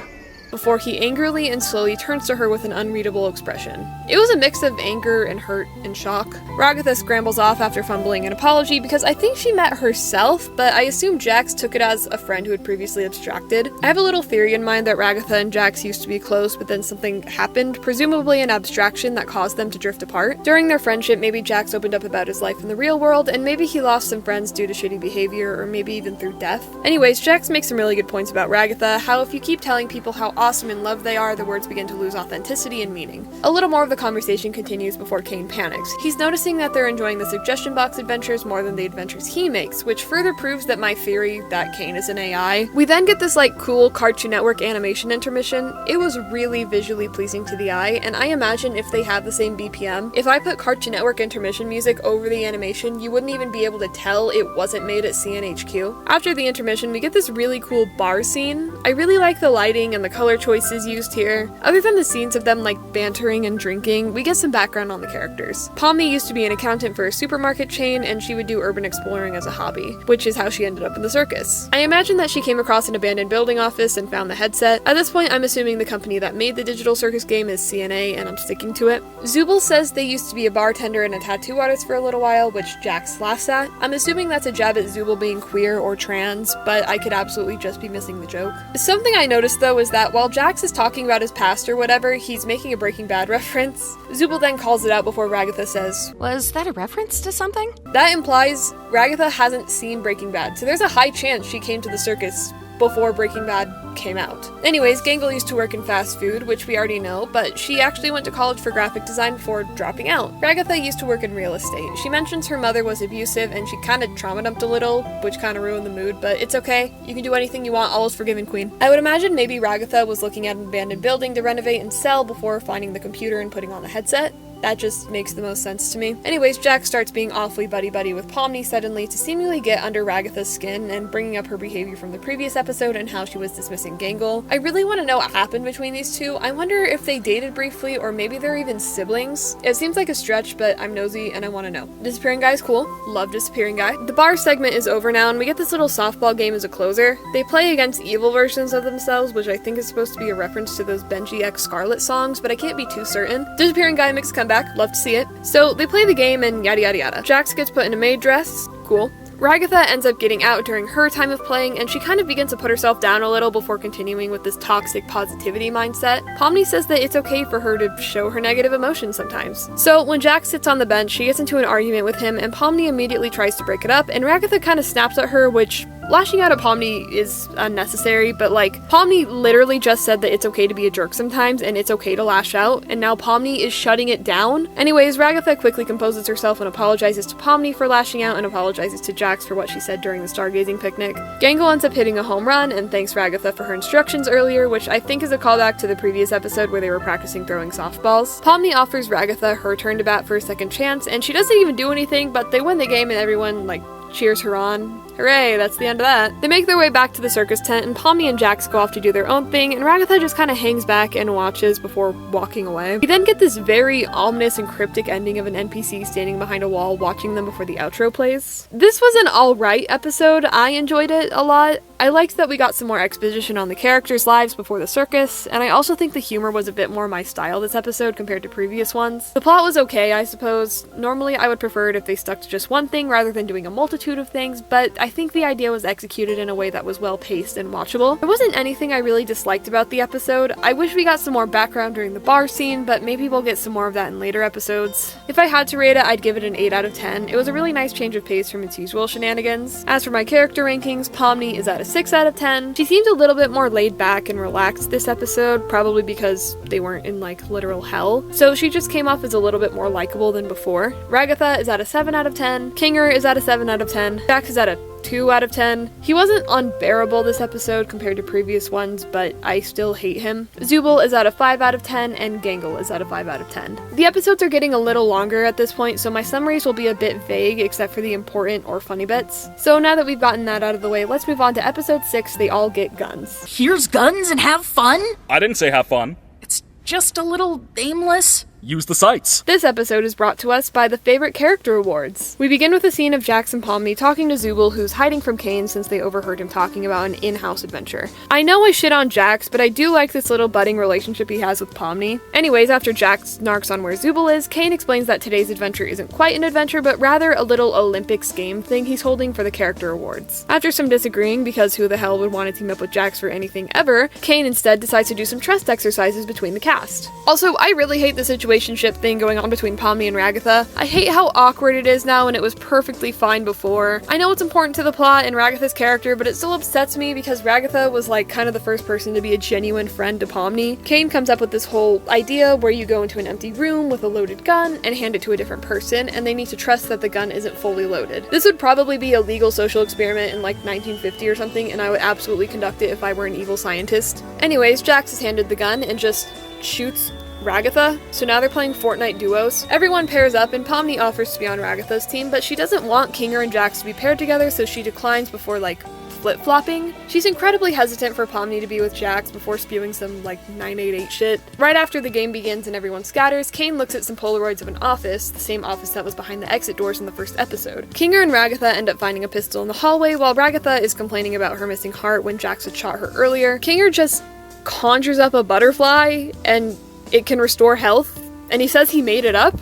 before he angrily and slowly turns to her with an unreadable expression. It was a mix of anger and hurt and shock. Ragatha scrambles off after fumbling an apology because I think she met herself, but I assume Jax took it as a friend who had previously abstracted. I have a little theory in mind that Ragatha and Jax used to be close, but then something happened, presumably an abstraction that caused them to drift apart. During their friendship, maybe Jax opened up about his life in the real world, and maybe he lost some friends due to shitty behavior, or maybe even through death. Anyways, Jax makes some really good points about Ragatha, how if you keep telling people how awesome and loved they are, the words begin to lose authenticity and meaning. A little more of the conversation continues before Kane panics. He's noticing that they're enjoying the suggestion box adventures more than the adventures he makes, which further proves that my theory that Kane is an AI. We then get this cool Cartoon Network animation intermission. It was really visually pleasing to the eye, and I imagine if they have the same BPM, if I put Cartoon Network intermission music over the animation, you wouldn't even be able to tell it wasn't made at CNHQ. After the intermission, we get this really cool bar scene. I really like the lighting and the color choices used here. Other than the scenes of them bantering and drinking, we get some background on the characters. Pomni used to be an accountant for a supermarket chain, and she would do urban exploring as a hobby, which is how she ended up in the circus. I imagine that she came across an abandoned building office and found the headset. At this point, I'm assuming the company that made the digital circus game is CNA, and I'm sticking to it. Zubul says they used to be a bartender and a tattoo artist for a little while, which Jax laughs at. I'm assuming that's a jab at Zubul being queer or trans, but I could absolutely just be missing the joke. Something I noticed though is that while Jax is talking about his past or whatever, he's making a Breaking Bad reference. Zubul then calls it out before Ragatha says, "Was that a reference to something?" That implies Ragatha hasn't seen Breaking Bad, so there's a high chance she came to the circus before Breaking Bad came out. Anyways, Gangle used to work in fast food, which we already know, but she actually went to college for graphic design before dropping out. Ragatha used to work in real estate. She mentions her mother was abusive and she kinda trauma dumped a little, which kinda ruined the mood, but it's okay. You can do anything you want, all is forgiven, queen. I would imagine maybe Ragatha was looking at an abandoned building to renovate and sell before finding the computer and putting on the headset. That just makes the most sense to me. Anyways, Jax starts being awfully buddy-buddy with Pomni suddenly to seemingly get under Ragatha's skin and bringing up her behavior from the previous episode and how she was dismissing Gangle. I really want to know what happened between these two. I wonder if they dated briefly or maybe they're even siblings. It seems like a stretch, but I'm nosy and I want to know. Disappearing Guy's cool. Love Disappearing Guy. The bar segment is over now and we get this little softball game as a closer. They play against evil versions of themselves, which I think is supposed to be a reference to those Benji X Scarlet songs, but I can't be too certain. Disappearing Guy makes a comeback. Love to see it. So they play the game and yada yada yada. Jax gets put in a maid dress. Cool. Ragatha ends up getting out during her time of playing, and she kind of begins to put herself down a little before continuing with this toxic positivity mindset. Pomni says that it's okay for her to show her negative emotions sometimes. So when Jax sits on the bench, she gets into an argument with him, and Pomni immediately tries to break it up, and Ragatha kind of snaps at her, which lashing out at Pomni is unnecessary, but Pomni literally just said that it's okay to be a jerk sometimes, and it's okay to lash out, and now Pomni is shutting it down. Anyways, Ragatha quickly composes herself and apologizes to Pomni for lashing out and apologizes to Jax for what she said during the stargazing picnic. Gangle ends up hitting a home run and thanks Ragatha for her instructions earlier, which I think is a callback to the previous episode where they were practicing throwing softballs. Pomni offers Ragatha her turn to bat for a second chance, and she doesn't even do anything, but they win the game and everyone, cheers her on. Hooray, that's the end of that. They make their way back to the circus tent, and Pomni and Jax go off to do their own thing, and Ragatha just kind of hangs back and watches before walking away. We then get this very ominous and cryptic ending of an NPC standing behind a wall watching them before the outro plays. This was an alright episode. I enjoyed it a lot. I liked that we got some more exposition on the characters' lives before the circus, and I also think the humor was a bit more my style this episode compared to previous ones. The plot was okay, I suppose. Normally I would prefer it if they stuck to just one thing rather than doing a multitude of things, but I think the idea was executed in a way that was well paced and watchable. There wasn't anything I really disliked about the episode. I wish we got some more background during the bar scene, but maybe we'll get some more of that in later episodes. If I had to rate it, I'd give it an 8 out of 10. It was a really nice change of pace from its usual shenanigans. As for my character rankings, Pomni is at a 6 out of 10. She seemed a little bit more laid back and relaxed this episode, probably because they weren't in like literal hell. So she just came off as a little bit more likable than before. Ragatha is at a 7 out of 10. Kinger is at a 7 out of 10. Jax is at a 2 out of 10. He wasn't unbearable this episode compared to previous ones, but I still hate him. Zubul is at a 5 out of 10, and Gangle is at a 5 out of 10. The episodes are getting a little longer at this point, so my summaries will be a bit vague except for the important or funny bits. So now that we've gotten that out of the way, let's move on to episode 6, They All Get Guns. Here's guns and have fun? I didn't say have fun. It's just a little aimless. Use the sights. This episode is brought to us by the Favorite Character Awards. We begin with a scene of Jax and Pomni talking to Zubul, who's hiding from Kane since they overheard him talking about an in-house adventure. I know I shit on Jax, but I do like this little budding relationship he has with Pomni. Anyways, after Jax narks on where Zubul is, Kane explains that today's adventure isn't quite an adventure, but rather a little Olympics game thing he's holding for the Character Awards. After some disagreeing, because who the hell would want to team up with Jax for anything ever, Kane instead decides to do some trust exercises between the cast. Also, I really hate the situationship thing going on between Pomni and Ragatha. I hate how awkward it is now, and it was perfectly fine before. I know it's important to the plot and Ragatha's character, but it still upsets me because Ragatha was like kind of the first person to be a genuine friend to Pomni. Kane comes up with this whole idea where you go into an empty room with a loaded gun and hand it to a different person, and they need to trust that the gun isn't fully loaded. This would probably be a legal social experiment in like 1950 or something, and I would absolutely conduct it if I were an evil scientist. Anyways, Jax is handed the gun and just shoots Ragatha, so now they're playing Fortnite duos. Everyone pairs up and Pomni offers to be on Ragatha's team, but she doesn't want Kinger and Jax to be paired together, so she declines before like flip-flopping. She's incredibly hesitant for Pomni to be with Jax before spewing some like 988 shit. Right after the game begins and everyone scatters, Kane looks at some Polaroids of an office, the same office that was behind the exit doors in the first episode. Kinger and Ragatha end up finding a pistol in the hallway while Ragatha is complaining about her missing heart when Jax had shot her earlier. Kinger just conjures up a butterfly and it can restore health, and he says he made it up?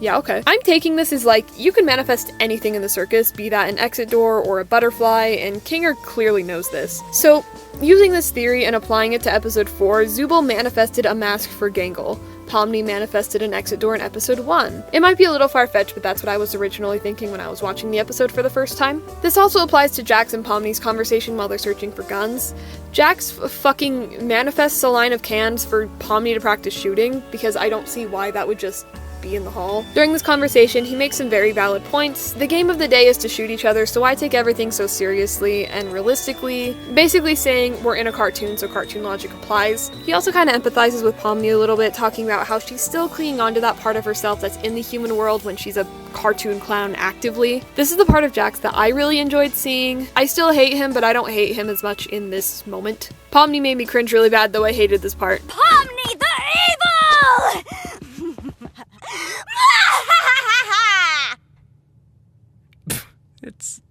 Yeah, okay. I'm taking this as like, you can manifest anything in the circus, be that an exit door or a butterfly, and Kinger clearly knows this. So, using this theory and applying it to episode 4, Zubul manifested a mask for Gangle. Pomni manifested an exit door in episode 1. It might be a little far-fetched, but that's what I was originally thinking when I was watching the episode for the first time. This also applies to Jax and Pomni's conversation while they're searching for guns. Jax fucking manifests a line of cans for Pomni to practice shooting, because I don't see why that would just be in the hall. During this conversation, he makes some very valid points. The game of the day is to shoot each other, so why take everything so seriously and realistically? Basically saying we're in a cartoon, so cartoon logic applies. He also kind of empathizes with Pomni a little bit, talking about how she's still clinging onto that part of herself that's in the human world when she's a cartoon clown actively. This is the part of Jax that I really enjoyed seeing. I still hate him, but I don't hate him as much in this moment. Pomni made me cringe really bad, though I hated this part. Pomni the Evil! It's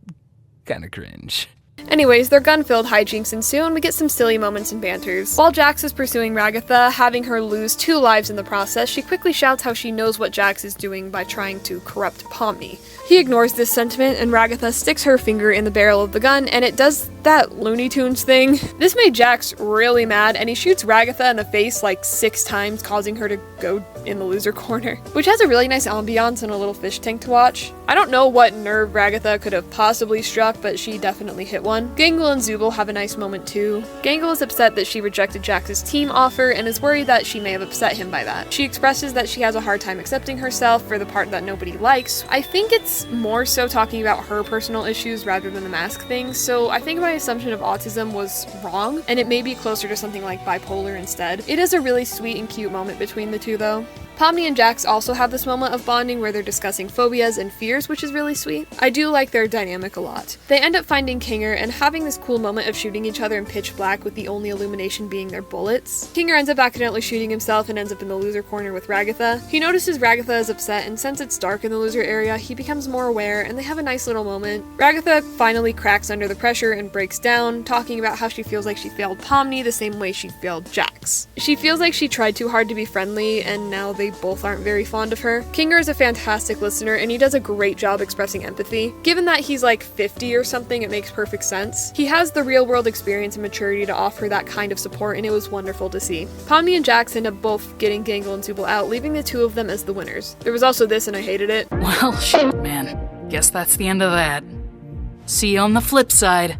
kinda cringe. Anyways, their gun-filled hijinks ensue and we get some silly moments and banters. While Jax is pursuing Ragatha, having her lose 2 lives in the process, she quickly shouts how she knows what Jax is doing by trying to corrupt Pomni. He ignores this sentiment and Ragatha sticks her finger in the barrel of the gun and it does that Looney Tunes thing. This made Jax really mad and he shoots Ragatha in the face like 6 times, causing her to go in the loser corner, which has a really nice ambiance and a little fish tank to watch. I don't know what nerve Ragatha could have possibly struck, but she definitely hit one. Gangle and Zubul have a nice moment too. Gangle is upset that she rejected Jax's team offer and is worried that she may have upset him by that. She expresses that she has a hard time accepting herself for the part that nobody likes. I think it's more so talking about her personal issues rather than the mask thing, so I think my assumption of autism was wrong, and it may be closer to something like bipolar instead. It is a really sweet and cute moment between the two though. Pomni and Jax also have this moment of bonding where they're discussing phobias and fears, which is really sweet. I do like their dynamic a lot. They end up finding Kinger and having this cool moment of shooting each other in pitch black with the only illumination being their bullets. Kinger ends up accidentally shooting himself and ends up in the loser corner with Ragatha. He notices Ragatha is upset, and since it's dark in the loser area, he becomes more aware and they have a nice little moment. Ragatha finally cracks under the pressure and breaks down, talking about how she feels like she failed Pomni the same way she failed Jax. She feels like she tried too hard to be friendly and now they both aren't very fond of her. Kinger is a fantastic listener and he does a great job expressing empathy. Given that he's like 50 or something, it makes perfect sense. He has the real world experience and maturity to offer that kind of support and it was wonderful to see. Pomni and Jax end up both getting Gangle and Zubul out, leaving the two of them as the winners. There was also this and I hated it. Well, shit, man. Guess that's the end of that. See you on the flip side.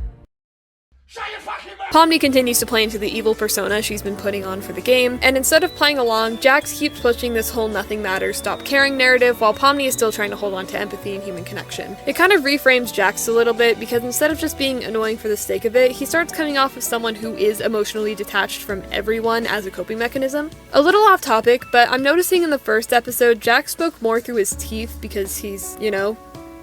Pomni continues to play into the evil persona she's been putting on for the game, and instead of playing along, Jax keeps pushing this whole nothing matters, stop caring narrative, while Pomni is still trying to hold on to empathy and human connection. It kind of reframes Jax a little bit, because instead of just being annoying for the sake of it, he starts coming off as someone who is emotionally detached from everyone as a coping mechanism. A little off topic, but I'm noticing in the first episode, Jax spoke more through his teeth because he's,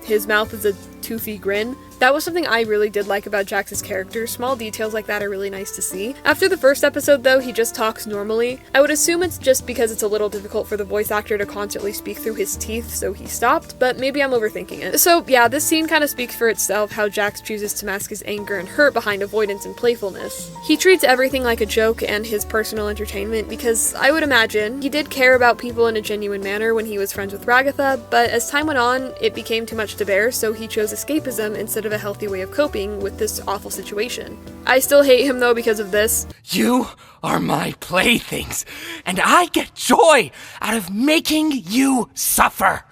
his mouth is a toothy grin. That was something I really did like about Jax's character. Small details like that are really nice to see. After the first episode though, he just talks normally. I would assume it's just because it's a little difficult for the voice actor to constantly speak through his teeth, so he stopped, but maybe I'm overthinking it. So yeah, this scene kind of speaks for itself, how Jax chooses to mask his anger and hurt behind avoidance and playfulness. He treats everything like a joke and his personal entertainment because I would imagine he did care about people in a genuine manner when he was friends with Ragatha, but as time went on, it became too much to bear, so he chose escapism instead of a healthy way of coping with this awful situation. I still hate him though because of this. You are my playthings, and I get joy out of making you suffer.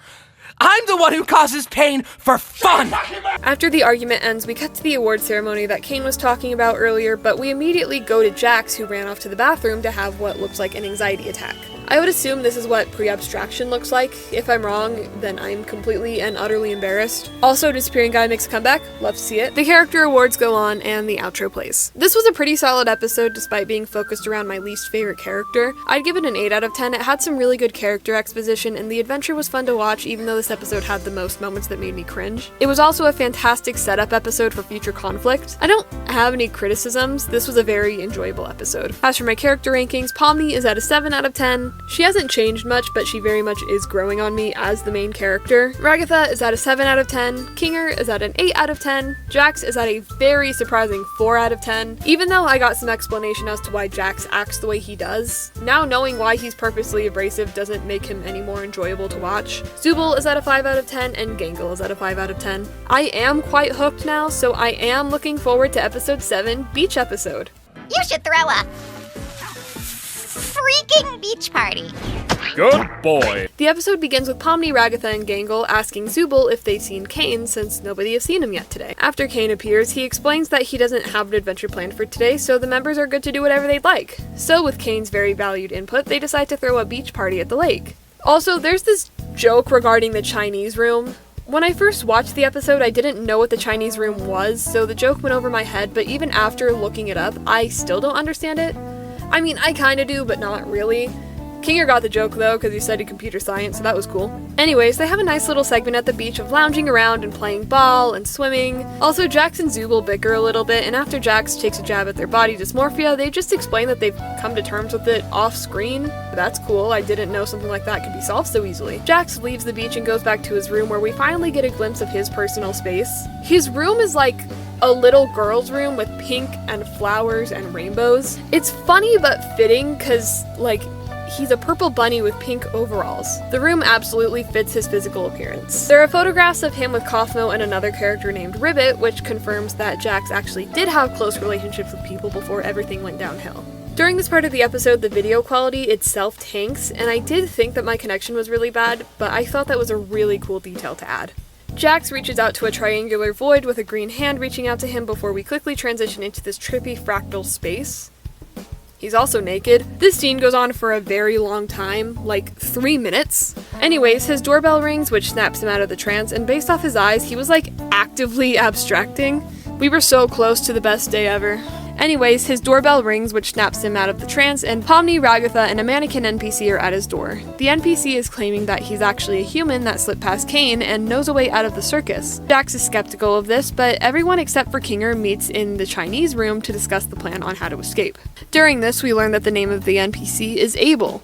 I'm the one who causes pain for fun! After the argument ends, we cut to the award ceremony that Kane was talking about earlier, but we immediately go to Jax, who ran off to the bathroom to have what looks like an anxiety attack. I would assume this is what pre-abstraction looks like. If I'm wrong, then I'm completely and utterly embarrassed. Also, Disappearing Guy makes a comeback. Love to see it. The character awards go on, and the outro plays. This was a pretty solid episode despite being focused around my least favorite character. I'd give it an 8 out of 10. It had some really good character exposition, and the adventure was fun to watch, even though this episode had the most moments that made me cringe. It was also a fantastic setup episode for future conflict. I don't have any criticisms. This was a very enjoyable episode. As for my character rankings, Pomni is at a 7 out of 10. She hasn't changed much, but she very much is growing on me as the main character. Ragatha is at a 7 out of 10. Kinger is at an 8 out of 10. Jax is at a very surprising 4 out of 10. Even though I got some explanation as to why Jax acts the way he does, now knowing why he's purposely abrasive doesn't make him any more enjoyable to watch. Zubul is at a 5 out of 10, and Gangle is at a 5 out of 10. I am quite hooked now, so I am looking forward to episode 7, Beach episode. You should throw a freaking beach party. Good boy. The episode begins with Pomni, Ragatha, and Gangle asking Zubul if they've seen Kane, since nobody has seen him yet today. After Kane appears, he explains that he doesn't have an adventure planned for today, so the members are good to do whatever they'd like. So with Kane's very valued input, they decide to throw a beach party at the lake. Also, there's this joke regarding the Chinese room. When I first watched the episode, I didn't know what the Chinese room was, so the joke went over my head, but even after looking it up, I still don't understand it. I mean, I kinda do, but not really. Kinger got the joke though, because he studied computer science, so that was cool. Anyways, they have a nice little segment at the beach of lounging around and playing ball and swimming. Also, Jax and Zubul bicker a little bit, and after Jax takes a jab at their body dysmorphia, they just explain that they've come to terms with it off screen. That's cool, I didn't know something like that could be solved so easily. Jax leaves the beach and goes back to his room, where we finally get a glimpse of his personal space. His room is like a little girl's room with pink and flowers and rainbows. It's funny but fitting, cause he's a purple bunny with pink overalls. The room absolutely fits his physical appearance. There are photographs of him with Kaufmo and another character named Ribbit, which confirms that Jax actually did have close relationships with people before everything went downhill. During this part of the episode, the video quality itself tanks, and I did think that my connection was really bad, but I thought that was a really cool detail to add. Jax reaches out to a triangular void with a green hand reaching out to him before we quickly transition into this trippy fractal space. He's also naked. This scene goes on for a very long time, like 3 minutes. Anyways, his doorbell rings, which snaps him out of the trance, and based off his eyes, he was actively abstracting. We were so close to the best day ever. Anyways, his doorbell rings, which snaps him out of the trance, and Pomni, Ragatha, and a mannequin NPC are at his door. The NPC is claiming that he's actually a human that slipped past Kane and knows a way out of the circus. Jax is skeptical of this, but everyone except for Kinger meets in the Chinese room to discuss the plan on how to escape. During this, we learn that the name of the NPC is Abel.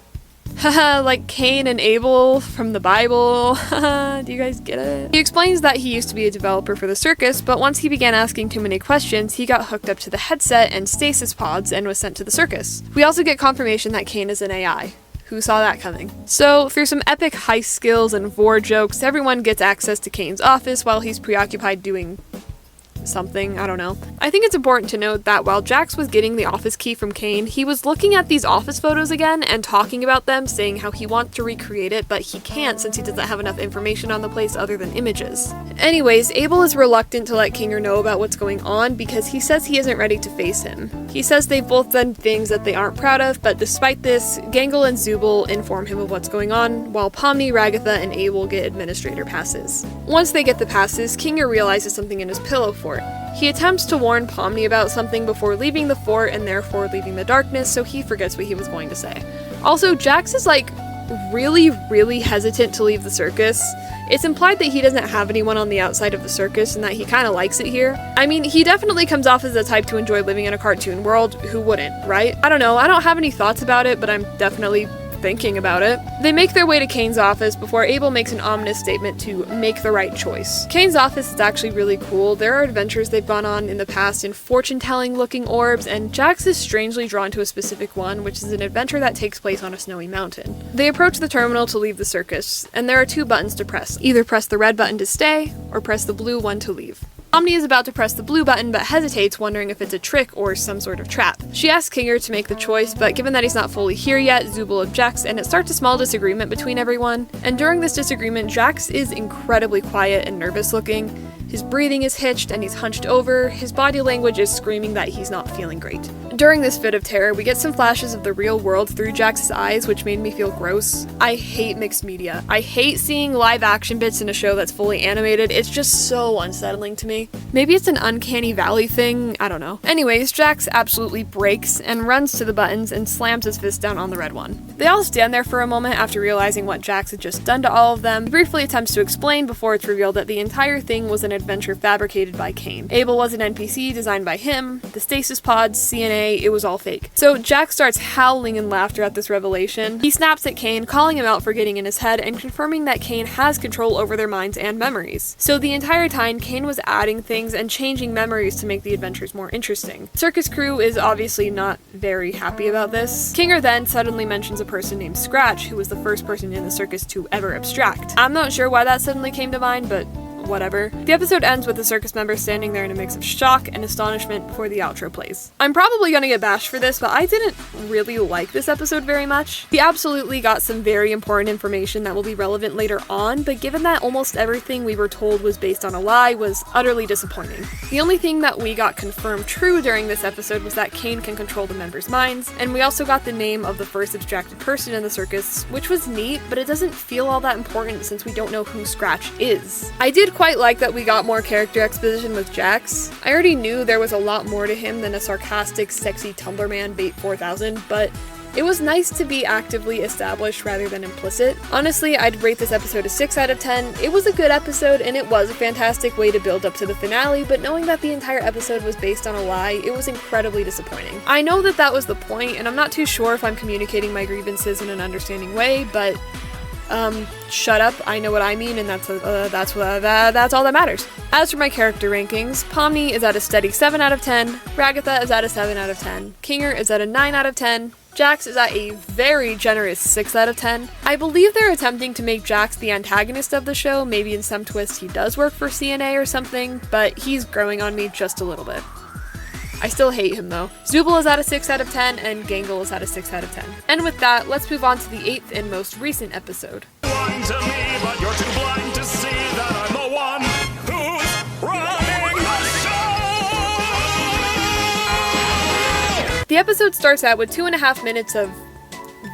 Haha, like Cain and Abel from the Bible. Haha, do you guys get it? He explains that he used to be a developer for the circus, but once he began asking too many questions, he got hooked up to the headset and stasis pods and was sent to the circus. We also get confirmation that Cain is an AI. Who saw that coming? So, through some epic heist skills and vor jokes, everyone gets access to Cain's office while he's preoccupied doing something, I don't know. I think it's important to note that while Jax was getting the office key from Cain, he was looking at these office photos again and talking about them, saying how he wants to recreate it, but he can't since he doesn't have enough information on the place other than images. Anyways, Abel is reluctant to let Kinger know about what's going on because he says he isn't ready to face him. He says they've both done things that they aren't proud of, but despite this, Gangle and Zubul inform him of what's going on, while Pomni, Ragatha, and Abel get administrator passes. Once they get the passes, Kinger realizes something in his pillow fort. He attempts to warn Pomni about something before leaving the fort and therefore leaving the darkness, so he forgets what he was going to say. Also, Jax is like really hesitant to leave the circus. It's implied that he doesn't have anyone on the outside of the circus and that he kind of likes it here. I mean, he definitely comes off as the type to enjoy living in a cartoon world. Who wouldn't, right? I don't know, I don't have any thoughts about it, but I'm definitely thinking about it. They make their way to Kane's office before Abel makes an ominous statement to make the right choice. Kane's office is actually really cool. There are adventures they've gone on in the past in fortune-telling looking orbs, and Jax is strangely drawn to a specific one, which is an adventure that takes place on a snowy mountain. They approach the terminal to leave the circus, and there are two buttons to press. Either press the red button to stay, or press the blue one to leave. Pomni is about to press the blue button but hesitates, wondering if it's a trick or some sort of trap. She asks Kinger to make the choice, but given that he's not fully here yet, Zubul objects and it starts a small disagreement between everyone. And during this disagreement, Jax is incredibly quiet and nervous looking. His breathing is hitched and he's hunched over. His body language is screaming that he's not feeling great. During this fit of terror, we get some flashes of the real world through Jax's eyes, which made me feel gross. I hate mixed media. I hate seeing live action bits in a show that's fully animated. It's just so unsettling to me. Maybe it's an uncanny valley thing, I don't know. Anyways, Jax absolutely breaks and runs to the buttons and slams his fist down on the red one. They all stand there for a moment after realizing what Jax had just done to all of them. He briefly attempts to explain before it's revealed that the entire thing was an adventure fabricated by Cain. Abel was an NPC designed by him, the stasis pods, CNA, it was all fake. So Jax starts howling in laughter at this revelation. He snaps at Cain, calling him out for getting in his head and confirming that Cain has control over their minds and memories. So the entire time, Cain was adding things and changing memories to make the adventures more interesting. Circus crew is obviously not very happy about this. Kinger then suddenly mentions a person named Scratch, who was the first person in the circus to ever abstract. I'm not sure why that suddenly came to mind, but whatever. The episode ends with the circus members standing there in a mix of shock and astonishment before the outro plays. I'm probably gonna get bashed for this, but I didn't really like this episode very much. We absolutely got some very important information that will be relevant later on, but given that almost everything we were told was based on a lie was utterly disappointing. The only thing that we got confirmed true during this episode was that Cain can control the members' minds, and we also got the name of the first abstracted person in the circus, which was neat, but it doesn't feel all that important since we don't know who Scratch is. I did quite like that we got more character exposition with Jax. I already knew there was a lot more to him than a sarcastic, sexy Tumblr man bait 4000, but it was nice to be actively established rather than implicit. Honestly, I'd rate this episode a 6 out of 10. It was a good episode and it was a fantastic way to build up to the finale, but knowing that the entire episode was based on a lie, it was incredibly disappointing. I know that that was the point, and I'm not too sure if I'm communicating my grievances in an understanding way, but shut up, I know what I mean, and that's all that matters. As for my character rankings, Pomni is at a steady 7 out of 10, Ragatha is at a 7 out of 10, Kinger is at a 9 out of 10, Jax is at a very generous 6 out of 10. I believe they're attempting to make Jax the antagonist of the show, maybe in some twist he does work for CNA or something, but he's growing on me just a little bit. I still hate him though. Zubul is at a 6 out of 10, and Gangle is at a 6 out of 10. And with that, let's move on to the 8th and most recent episode. Blind to me, but you're too blind to see that I'm the one who's running the show! The episode starts out with 2.5 minutes of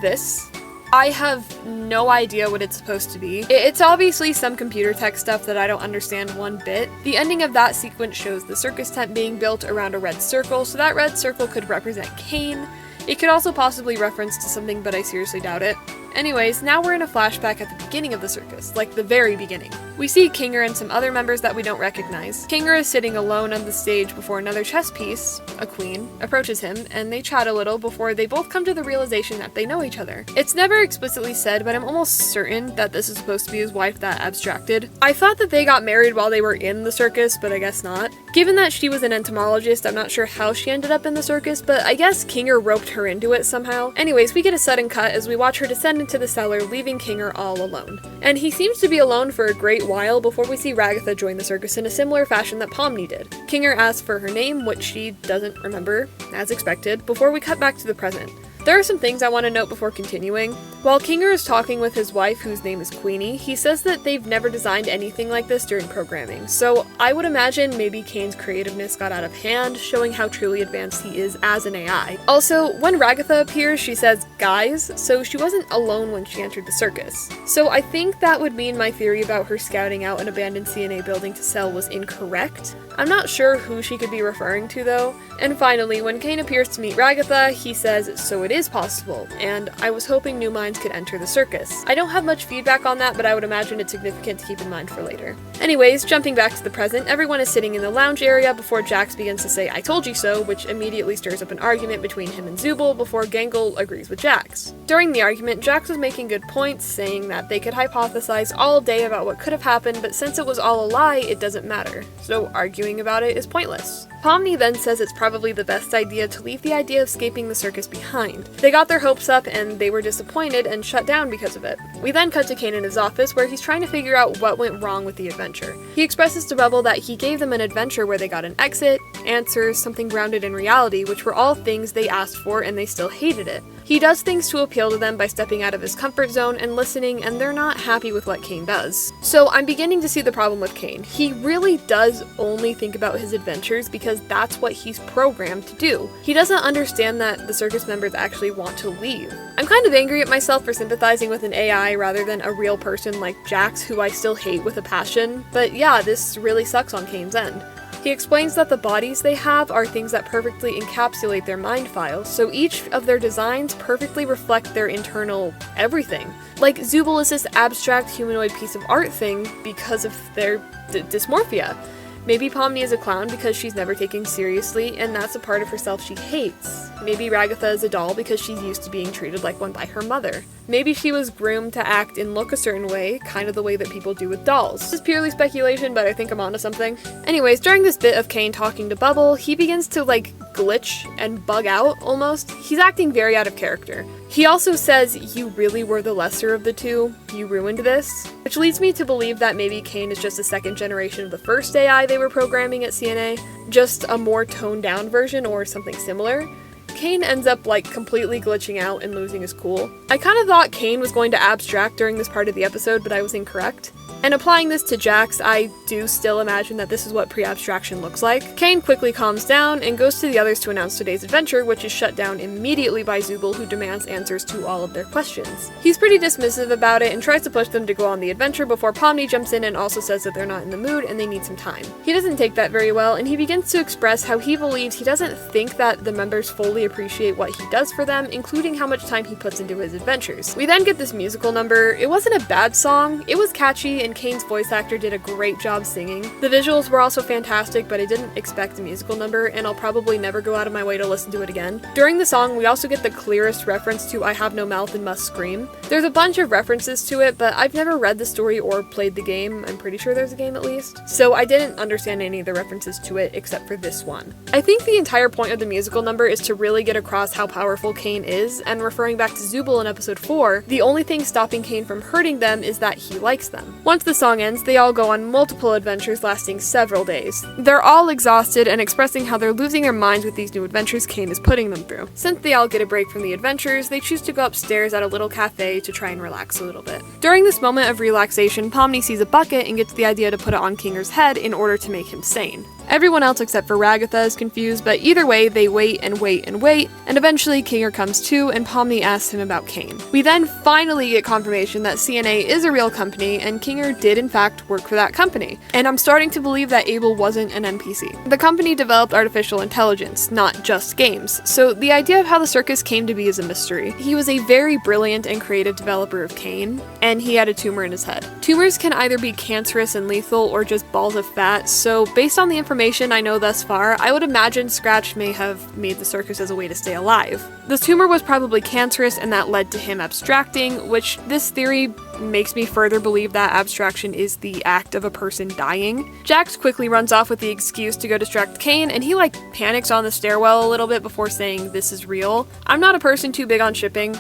this. I have no idea what it's supposed to be. It's obviously some computer tech stuff that I don't understand one bit. The ending of that sequence shows the circus tent being built around a red circle, so that red circle could represent Kane. It could also possibly reference to something, but I seriously doubt it. Anyways, now we're in a flashback at the beginning of the circus, like the very beginning. We see Kinger and some other members that we don't recognize. Kinger is sitting alone on the stage before another chess piece, a queen, approaches him, and they chat a little before they both come to the realization that they know each other. It's never explicitly said, but I'm almost certain that this is supposed to be his wife that abstracted. I thought that they got married while they were in the circus, but I guess not. Given that she was an entomologist, I'm not sure how she ended up in the circus, but I guess Kinger roped her into it somehow. Anyways, we get a sudden cut as we watch her descend into the cellar, leaving Kinger all alone. And he seems to be alone for a great while before we see Ragatha join the circus in a similar fashion that Pomni did. Kinger asks for her name, which she doesn't remember, as expected, before we cut back to the present. There are some things I want to note before continuing. While Kinger is talking with his wife, whose name is Queenie, he says that they've never designed anything like this during programming, so I would imagine maybe Kane's creativeness got out of hand, showing how truly advanced he is as an AI. Also, when Ragatha appears, she says, "guys," so she wasn't alone when she entered the circus. So I think that would mean my theory about her scouting out an abandoned CNA building to sell was incorrect. I'm not sure who she could be referring to though. And finally, when Kane appears to meet Ragatha, he says, "So it is possible," and I was hoping new minds could enter the circus. I don't have much feedback on that, but I would imagine it's significant to keep in mind for later. Anyways, jumping back to the present, everyone is sitting in the lounge area before Jax begins to say "I told you so," which immediately stirs up an argument between him and Zubul before Gangle agrees with Jax. During the argument, Jax was making good points, saying that they could hypothesize all day about what could have happened, but since it was all a lie, it doesn't matter. So arguing about it is pointless. Pomni then says it's probably the best idea to leave the idea of escaping the circus behind. They got their hopes up and they were disappointed and shut down because of it. We then cut to Kane in his office where he's trying to figure out what went wrong with the adventure. He expresses to Bubble that he gave them an adventure where they got an exit, answers, something grounded in reality, which were all things they asked for and they still hated it. He does things to appeal to them by stepping out of his comfort zone and listening, and they're not happy with what Kane does. So I'm beginning to see the problem with Kane. He really does only think about his adventures because that's what he's programmed to do. He doesn't understand that the circus members actually want to leave. I'm kind of angry at myself for sympathizing with an AI rather than a real person like Jax, who I still hate with a passion, but yeah, this really sucks on Kane's end. He explains that the bodies they have are things that perfectly encapsulate their mind files, so each of their designs perfectly reflect their internal everything. Like, Zubul is this abstract humanoid piece of art thing because of their dysmorphia. Maybe Pomni is a clown because she's never taken seriously, and that's a part of herself she hates. Maybe Ragatha is a doll because she's used to being treated like one by her mother. Maybe she was groomed to act and look a certain way, kind of the way that people do with dolls. This is purely speculation, but I think I'm onto something. Anyways, during this bit of Kane talking to Bubble, he begins to glitch and bug out almost. He's acting very out of character. He also says, "You really were the lesser of the two. You ruined this." Which leads me to believe that maybe Kane is just a second generation of the first AI they were programming at CNA, just a more toned down version or something similar. Kane ends up completely glitching out and losing his cool. I kind of thought Kane was going to abstract during this part of the episode, but I was incorrect. And applying this to Jax, I do still imagine that this is what pre-abstraction looks like. Kane quickly calms down and goes to the others to announce today's adventure, which is shut down immediately by Zubul, who demands answers to all of their questions. He's pretty dismissive about it and tries to push them to go on the adventure before Pomni jumps in and also says that they're not in the mood and they need some time. He doesn't take that very well, and he begins to express how he believes he doesn't think that the members fully appreciate what he does for them, including how much time he puts into his adventures. We then get this musical number. It wasn't a bad song, it was catchy, and Kane's voice actor did a great job singing. The visuals were also fantastic, but I didn't expect a musical number, and I'll probably never go out of my way to listen to it again. During the song, we also get the clearest reference to "I have no mouth and must scream." There's a bunch of references to it, but I've never read the story or played the game. I'm pretty sure there's a game at least. So I didn't understand any of the references to it except for this one. I think the entire point of the musical number is to really get across how powerful Kane is, and referring back to Zubul in episode 4, the only thing stopping Kane from hurting them is that he likes them. Once the song ends, they all go on multiple adventures lasting several days. They're all exhausted and expressing how they're losing their minds with these new adventures Kane is putting them through. Since they all get a break from the adventures, they choose to go upstairs at a little cafe to try and relax a little bit. During this moment of relaxation, Pomni sees a bucket and gets the idea to put it on Kinger's head in order to make him sane. Everyone else except for Ragatha is confused, but either way, they wait and wait and wait, and eventually Kinger comes to, and Pomni asks him about Kane. We then finally get confirmation that CNA is a real company, and Kinger did in fact work for that company. And I'm starting to believe that Abel wasn't an NPC. The company developed artificial intelligence, not just games, so the idea of how the circus came to be is a mystery. He was a very brilliant and creative developer of Kane, and he had a tumor in his head. Tumors can either be cancerous and lethal or just balls of fat, so based on the information I know thus far, I would imagine Scratch may have made the circus as a way to stay alive. The tumor was probably cancerous, and that led to him abstracting, which this theory makes me further believe that abstraction is the act of a person dying. Jax quickly runs off with the excuse to go distract Kane, and he panics on the stairwell a little bit before saying this is real. I'm not a person too big on shipping,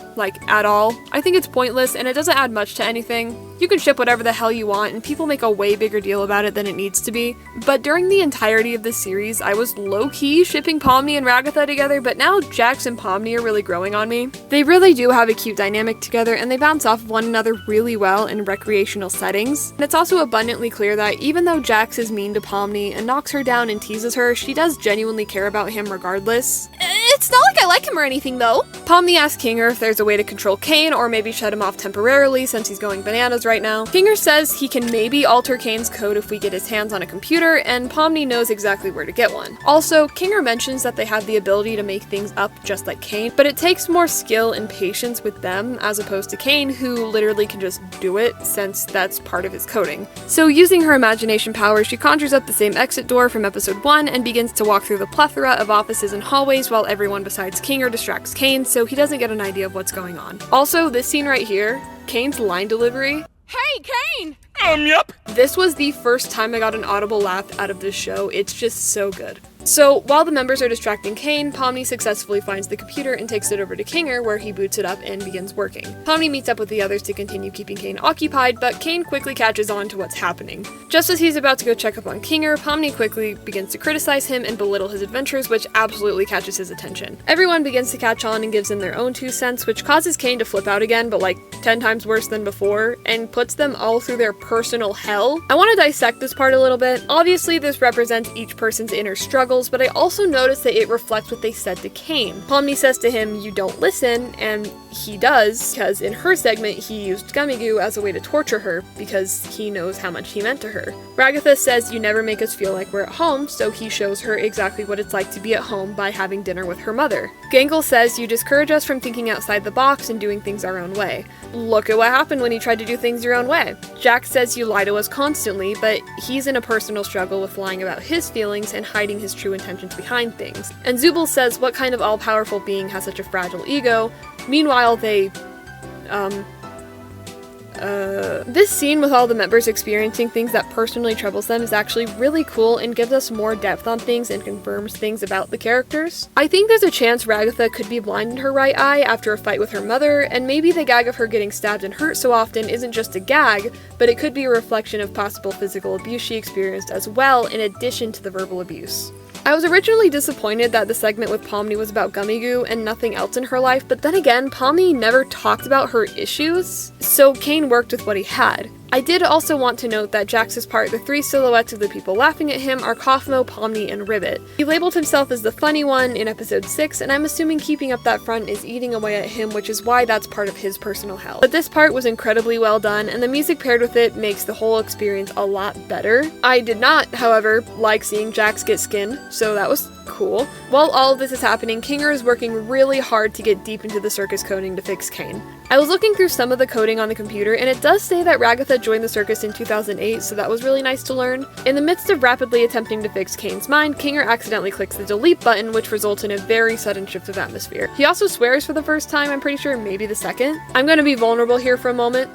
at all. I think it's pointless and it doesn't add much to anything. You can ship whatever the hell you want and people make a way bigger deal about it than it needs to be. But during the entirety of this series, I was low-key shipping Pomni and Ragatha together, but now Jax and Pomni are really growing on me. They really do have a cute dynamic together and they bounce off of one another really well in recreational settings. And it's also abundantly clear that even though Jax is mean to Pomni and knocks her down and teases her, she does genuinely care about him regardless. It's not like I like him or anything though. Pomni asks Kinger if there's a way to control Kane or maybe shut him off temporarily since he's going bananas right now. Kinger says he can maybe alter Kane's code if we get his hands on a computer, and Pomni knows exactly where to get one. Also, Kinger mentions that they have the ability to make things up just like Kane, but it takes more skill and patience with them as opposed to Kane, who literally can just do it since that's part of his coding. So using her imagination power, she conjures up the same exit door from episode 1 and begins to walk through the plethora of offices and hallways while everyone besides Kinger distracts Kane so he doesn't get an idea of what's going on. Also, this scene right here, Kane's line delivery. Hey, Kane! Yep. This was the first time I got an audible laugh out of this show. It's just so good. So, while the members are distracting Kane, Pomni successfully finds the computer and takes it over to Kinger, where he boots it up and begins working. Pomni meets up with the others to continue keeping Kane occupied, but Kane quickly catches on to what's happening. Just as he's about to go check up on Kinger, Pomni quickly begins to criticize him and belittle his adventures, which absolutely catches his attention. Everyone begins to catch on and gives him their own 2 cents, which causes Kane to flip out again, but 10 times worse than before, and puts them all through their personal hell. I want to dissect this part a little bit. Obviously, this represents each person's inner struggle, but I also noticed that it reflects what they said to Kane. Pomni says to him, "You don't listen," and he does, because in her segment, he used gummy goo as a way to torture her, because he knows how much he meant to her. Ragatha says, "You never make us feel like we're at home," so he shows her exactly what it's like to be at home by having dinner with her mother. Gangle says, "You discourage us from thinking outside the box and doing things our own way. Look at what happened when you tried to do things your own way." Jack says, "You lie to us constantly," but he's in a personal struggle with lying about his feelings and hiding his true intentions behind things. And Zubul says, "What kind of all-powerful being has such a fragile ego?" Meanwhile, this scene with all the members experiencing things that personally troubles them is actually really cool and gives us more depth on things and confirms things about the characters. I think there's a chance Ragatha could be blind in her right eye after a fight with her mother, and maybe the gag of her getting stabbed and hurt so often isn't just a gag, but it could be a reflection of possible physical abuse she experienced as well, in addition to the verbal abuse. I was originally disappointed that the segment with Pomni was about gummy goo and nothing else in her life, but then again, Pomni never talked about her issues, so Kane worked with what he had. I did also want to note that Jax's part, the 3 silhouettes of the people laughing at him, are Kaufmo, Pomni, and Ribbit. He labeled himself as the funny one in episode 6, and I'm assuming keeping up that front is eating away at him, which is why that's part of his personal hell. But this part was incredibly well done, and the music paired with it makes the whole experience a lot better. I did not, however, like seeing Jax get skinned, so that was cool. While all of this is happening, Kinger is working really hard to get deep into the circus coding to fix Kane. I was looking through some of the coding on the computer, and it does say that Ragatha joined the circus in 2008, so that was really nice to learn. In the midst of rapidly attempting to fix Kane's mind, Kinger accidentally clicks the delete button, which results in a very sudden shift of atmosphere. He also swears for the first time, I'm pretty sure, maybe the second. I'm gonna be vulnerable here for a moment.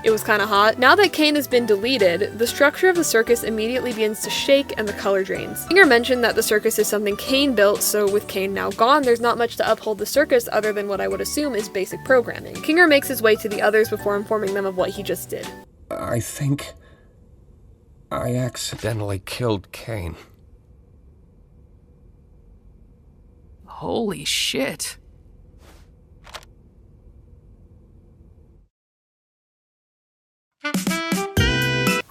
It was kinda hot. Now that Kane has been deleted, the structure of the circus immediately begins to shake and the color drains. Kinger mentioned that the circus is something Kane built, so with Kane now gone, there's not much to uphold the circus other than what I would assume is basic programming. Kinger makes his way to the others before informing them of what he just did. I think I accidentally killed Kane. Holy shit.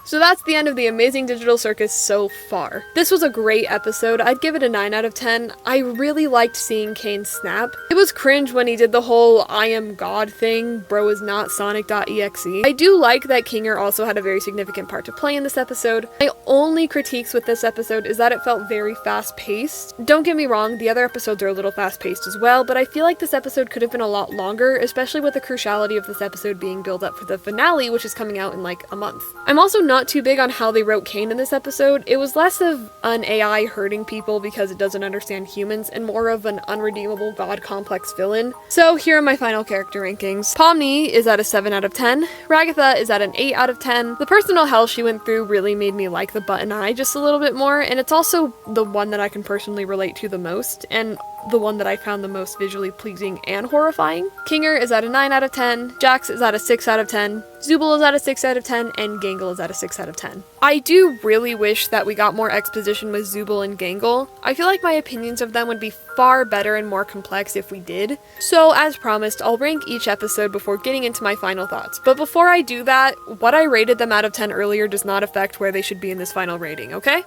So that's the end of the Amazing Digital Circus so far. This was a great episode. I'd give it a 9 out of 10. I really liked seeing Kane snap. It was cringe when he did the whole I am God thing, bro is not Sonic.exe. I do like that Kinger also had a very significant part to play in this episode. My only critiques with this episode is that it felt very fast-paced. Don't get me wrong, the other episodes are a little fast-paced as well, but I feel like this episode could have been a lot longer, especially with the cruciality of this episode being built up for the finale, which is coming out in like a month. I'm also not too big on how they wrote Kane in this episode. It was less of an AI hurting people because it doesn't understand humans and more of an unredeemable god complex villain. So here are my final character rankings. Pomni is at a 7 out of 10. Ragatha is at an 8 out of 10. The personal hell she went through really made me like the button eye just a little bit more, and it's also the one that I can personally relate to the most, and the one that I found the most visually pleasing and horrifying. Kinger is at a 9 out of 10, Jax is at a 6 out of 10, Zooble is at a 6 out of 10, and Gangle is at a 6 out of 10. I do really wish that we got more exposition with Zooble and Gangle. I feel like my opinions of them would be far better and more complex if we did. So as promised, I'll rank each episode before getting into my final thoughts. But before I do that, what I rated them out of 10 earlier does not affect where they should be in this final rating, okay?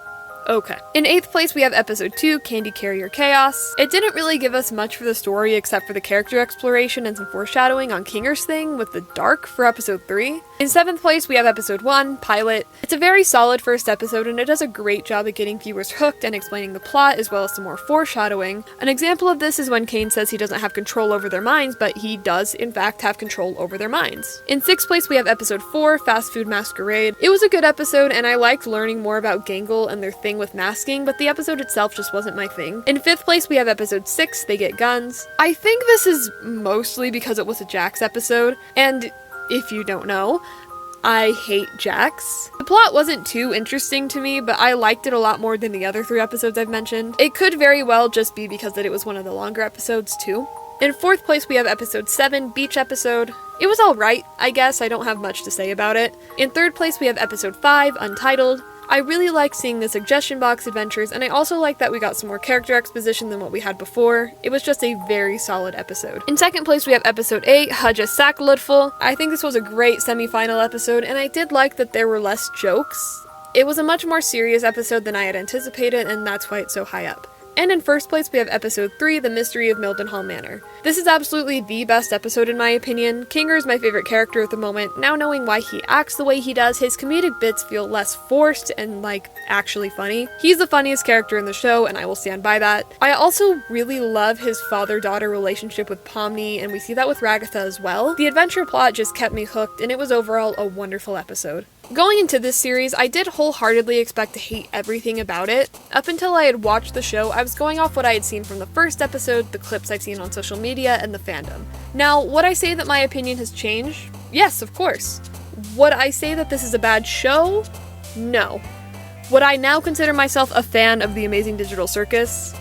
Okay. In 8th place, we have episode 2, Candy Carrier Chaos. It didn't really give us much for the story except for the character exploration and some foreshadowing on Kinger's thing with the dark for episode 3. In 7th place, we have episode 1, Pilot. It's a very solid first episode and it does a great job at getting viewers hooked and explaining the plot as well as some more foreshadowing. An example of this is when Kane says he doesn't have control over their minds, but he does in fact have control over their minds. In 6th place, we have episode 4, Fast Food Masquerade. It was a good episode and I liked learning more about Gangle and their thing with masking, but the episode itself just wasn't my thing. In 5th place, we have episode 6, They Get Guns. I think this is mostly because it was a Jax episode, and if you don't know, I hate Jax. The plot wasn't too interesting to me, but I liked it a lot more than the other 3 episodes I've mentioned. It could very well just be because that it was one of the longer episodes too. In 4th place, we have episode 7, Beach Episode. It was alright, I guess. I don't have much to say about it. In 3rd place, we have episode 5, Untitled. I really like seeing the suggestion box adventures, and I also like that we got some more character exposition than what we had before. It was just a very solid episode. In 2nd place, we have episode 8, Hudja Sakludful. I think this was a great semi-final episode, and I did like that there were less jokes. It was a much more serious episode than I had anticipated, and that's why it's so high up. And in 1st place, we have episode 3, The Mystery of Mildenhall Manor. This is absolutely the best episode in my opinion. Kinger is my favorite character at the moment. Now knowing why he acts the way he does, his comedic bits feel less forced and actually funny. He's the funniest character in the show and I will stand by that. I also really love his father-daughter relationship with Pomni, and we see that with Ragatha as well. The adventure plot just kept me hooked and it was overall a wonderful episode. Going into this series, I did wholeheartedly expect to hate everything about it. Up until I had watched the show, I was going off what I had seen from the first episode, the clips I've seen on social media, and the fandom. Now, would I say that my opinion has changed? Yes, of course. Would I say that this is a bad show? No. Would I now consider myself a fan of the Amazing Digital Circus?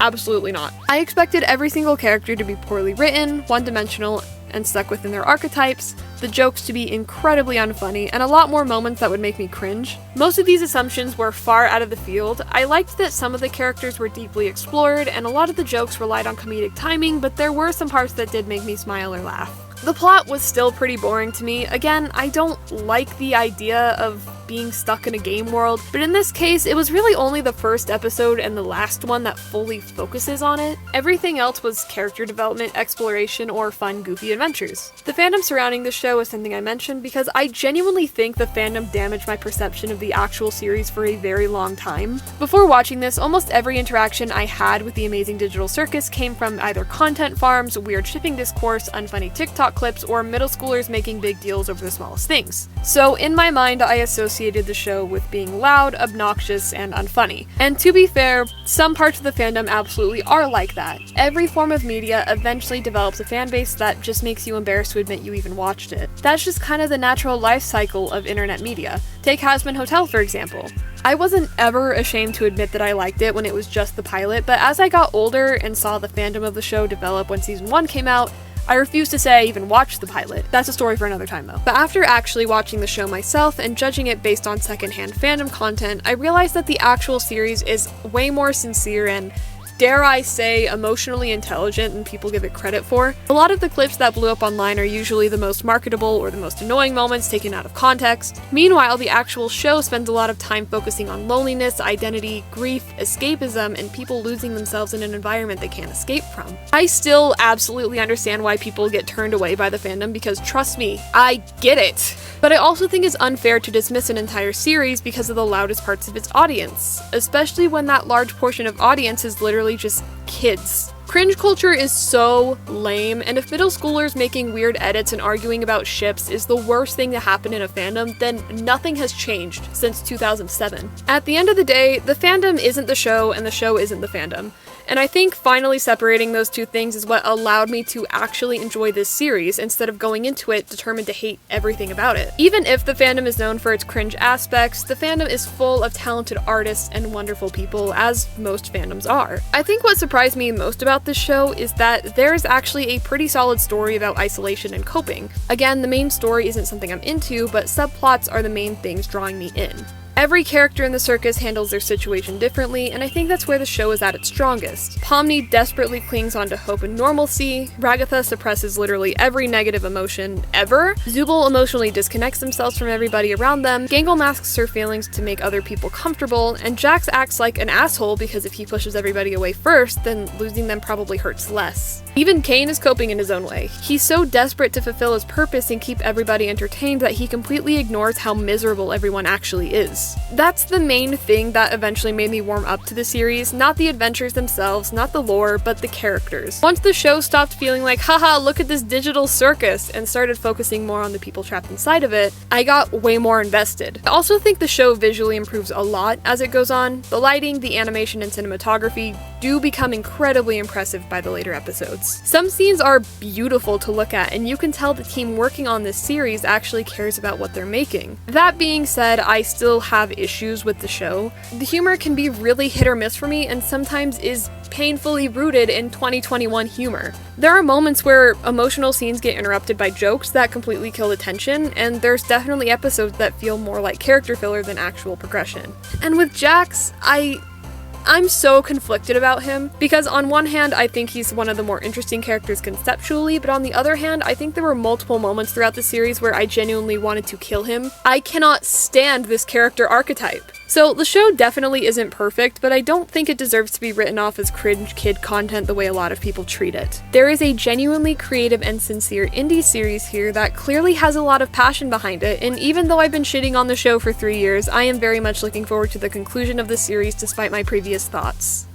Absolutely not. I expected every single character to be poorly written, one-dimensional, and stuck within their archetypes, the jokes to be incredibly unfunny, and a lot more moments that would make me cringe. Most of these assumptions were far out of the field. I liked that some of the characters were deeply explored, and a lot of the jokes relied on comedic timing, but there were some parts that did make me smile or laugh. The plot was still pretty boring to me. Again, I don't like the idea of being stuck in a game world, but in this case, it was really only the first episode and the last one that fully focuses on it. Everything else was character development, exploration, or fun, goofy adventures. The fandom surrounding the show is something I mentioned because I genuinely think the fandom damaged my perception of the actual series for a very long time. Before watching this, almost every interaction I had with the Amazing Digital Circus came from either content farms, weird shipping discourse, unfunny TikTok clips, or middle schoolers making big deals over the smallest things. So in my mind, I associated the show with being loud, obnoxious, and unfunny. And to be fair, some parts of the fandom absolutely are like that. Every form of media eventually develops a fan base that just makes you embarrassed to admit you even watched it. That's just kind of the natural life cycle of internet media. Take Hazbin Hotel, for example. I wasn't ever ashamed to admit that I liked it when it was just the pilot, but as I got older and saw the fandom of the show develop when season 1 came out, I refuse to say I even watched the pilot. That's a story for another time though. But after actually watching the show myself and judging it based on secondhand fandom content, I realized that the actual series is way more sincere and dare I say, emotionally intelligent than people give it credit for. A lot of the clips that blew up online are usually the most marketable or the most annoying moments taken out of context. Meanwhile, the actual show spends a lot of time focusing on loneliness, identity, grief, escapism, and people losing themselves in an environment they can't escape from. I still absolutely understand why people get turned away by the fandom because, trust me, I get it. But I also think it's unfair to dismiss an entire series because of the loudest parts of its audience, especially when that large portion of audience is literally just kids. Cringe culture is so lame, and if middle schoolers making weird edits and arguing about ships is the worst thing to happen in a fandom, then nothing has changed since 2007. At the end of the day, the fandom isn't the show, and the show isn't the fandom. And I think finally separating those two things is what allowed me to actually enjoy this series instead of going into it determined to hate everything about it. Even if the fandom is known for its cringe aspects, the fandom is full of talented artists and wonderful people, as most fandoms are. I think what surprised me most about this show is that there is actually a pretty solid story about isolation and coping. Again, the main story isn't something I'm into, but subplots are the main things drawing me in. Every character in the circus handles their situation differently, and I think that's where the show is at its strongest. Pomni desperately clings onto hope and normalcy, Ragatha suppresses literally every negative emotion ever, Zubul emotionally disconnects themselves from everybody around them, Gangle masks her feelings to make other people comfortable, and Jax acts like an asshole because if he pushes everybody away first, then losing them probably hurts less. Even Kane is coping in his own way. He's so desperate to fulfill his purpose and keep everybody entertained that he completely ignores how miserable everyone actually is. That's the main thing that eventually made me warm up to the series, not the adventures themselves, not the lore, but the characters. Once the show stopped feeling like, haha, look at this digital circus, and started focusing more on the people trapped inside of it, I got way more invested. I also think the show visually improves a lot as it goes on. The lighting, the animation, and cinematography do become incredibly impressive by the later episodes. Some scenes are beautiful to look at, and you can tell the team working on this series actually cares about what they're making. That being said, I still have issues with the show. The humor can be really hit or miss for me, and sometimes is painfully rooted in 2021 humor. There are moments where emotional scenes get interrupted by jokes that completely kill the tension, and there's definitely episodes that feel more like character filler than actual progression. And with Jax, I'm so conflicted about him, because on one hand, I think he's one of the more interesting characters conceptually, but on the other hand, I think there were multiple moments throughout the series where I genuinely wanted to kill him. I cannot stand this character archetype. So the show definitely isn't perfect, but I don't think it deserves to be written off as cringe kid content the way a lot of people treat it. There is a genuinely creative and sincere indie series here that clearly has a lot of passion behind it, and even though I've been shitting on the show for 3 years, I am very much looking forward to the conclusion of the series despite my previous thoughts.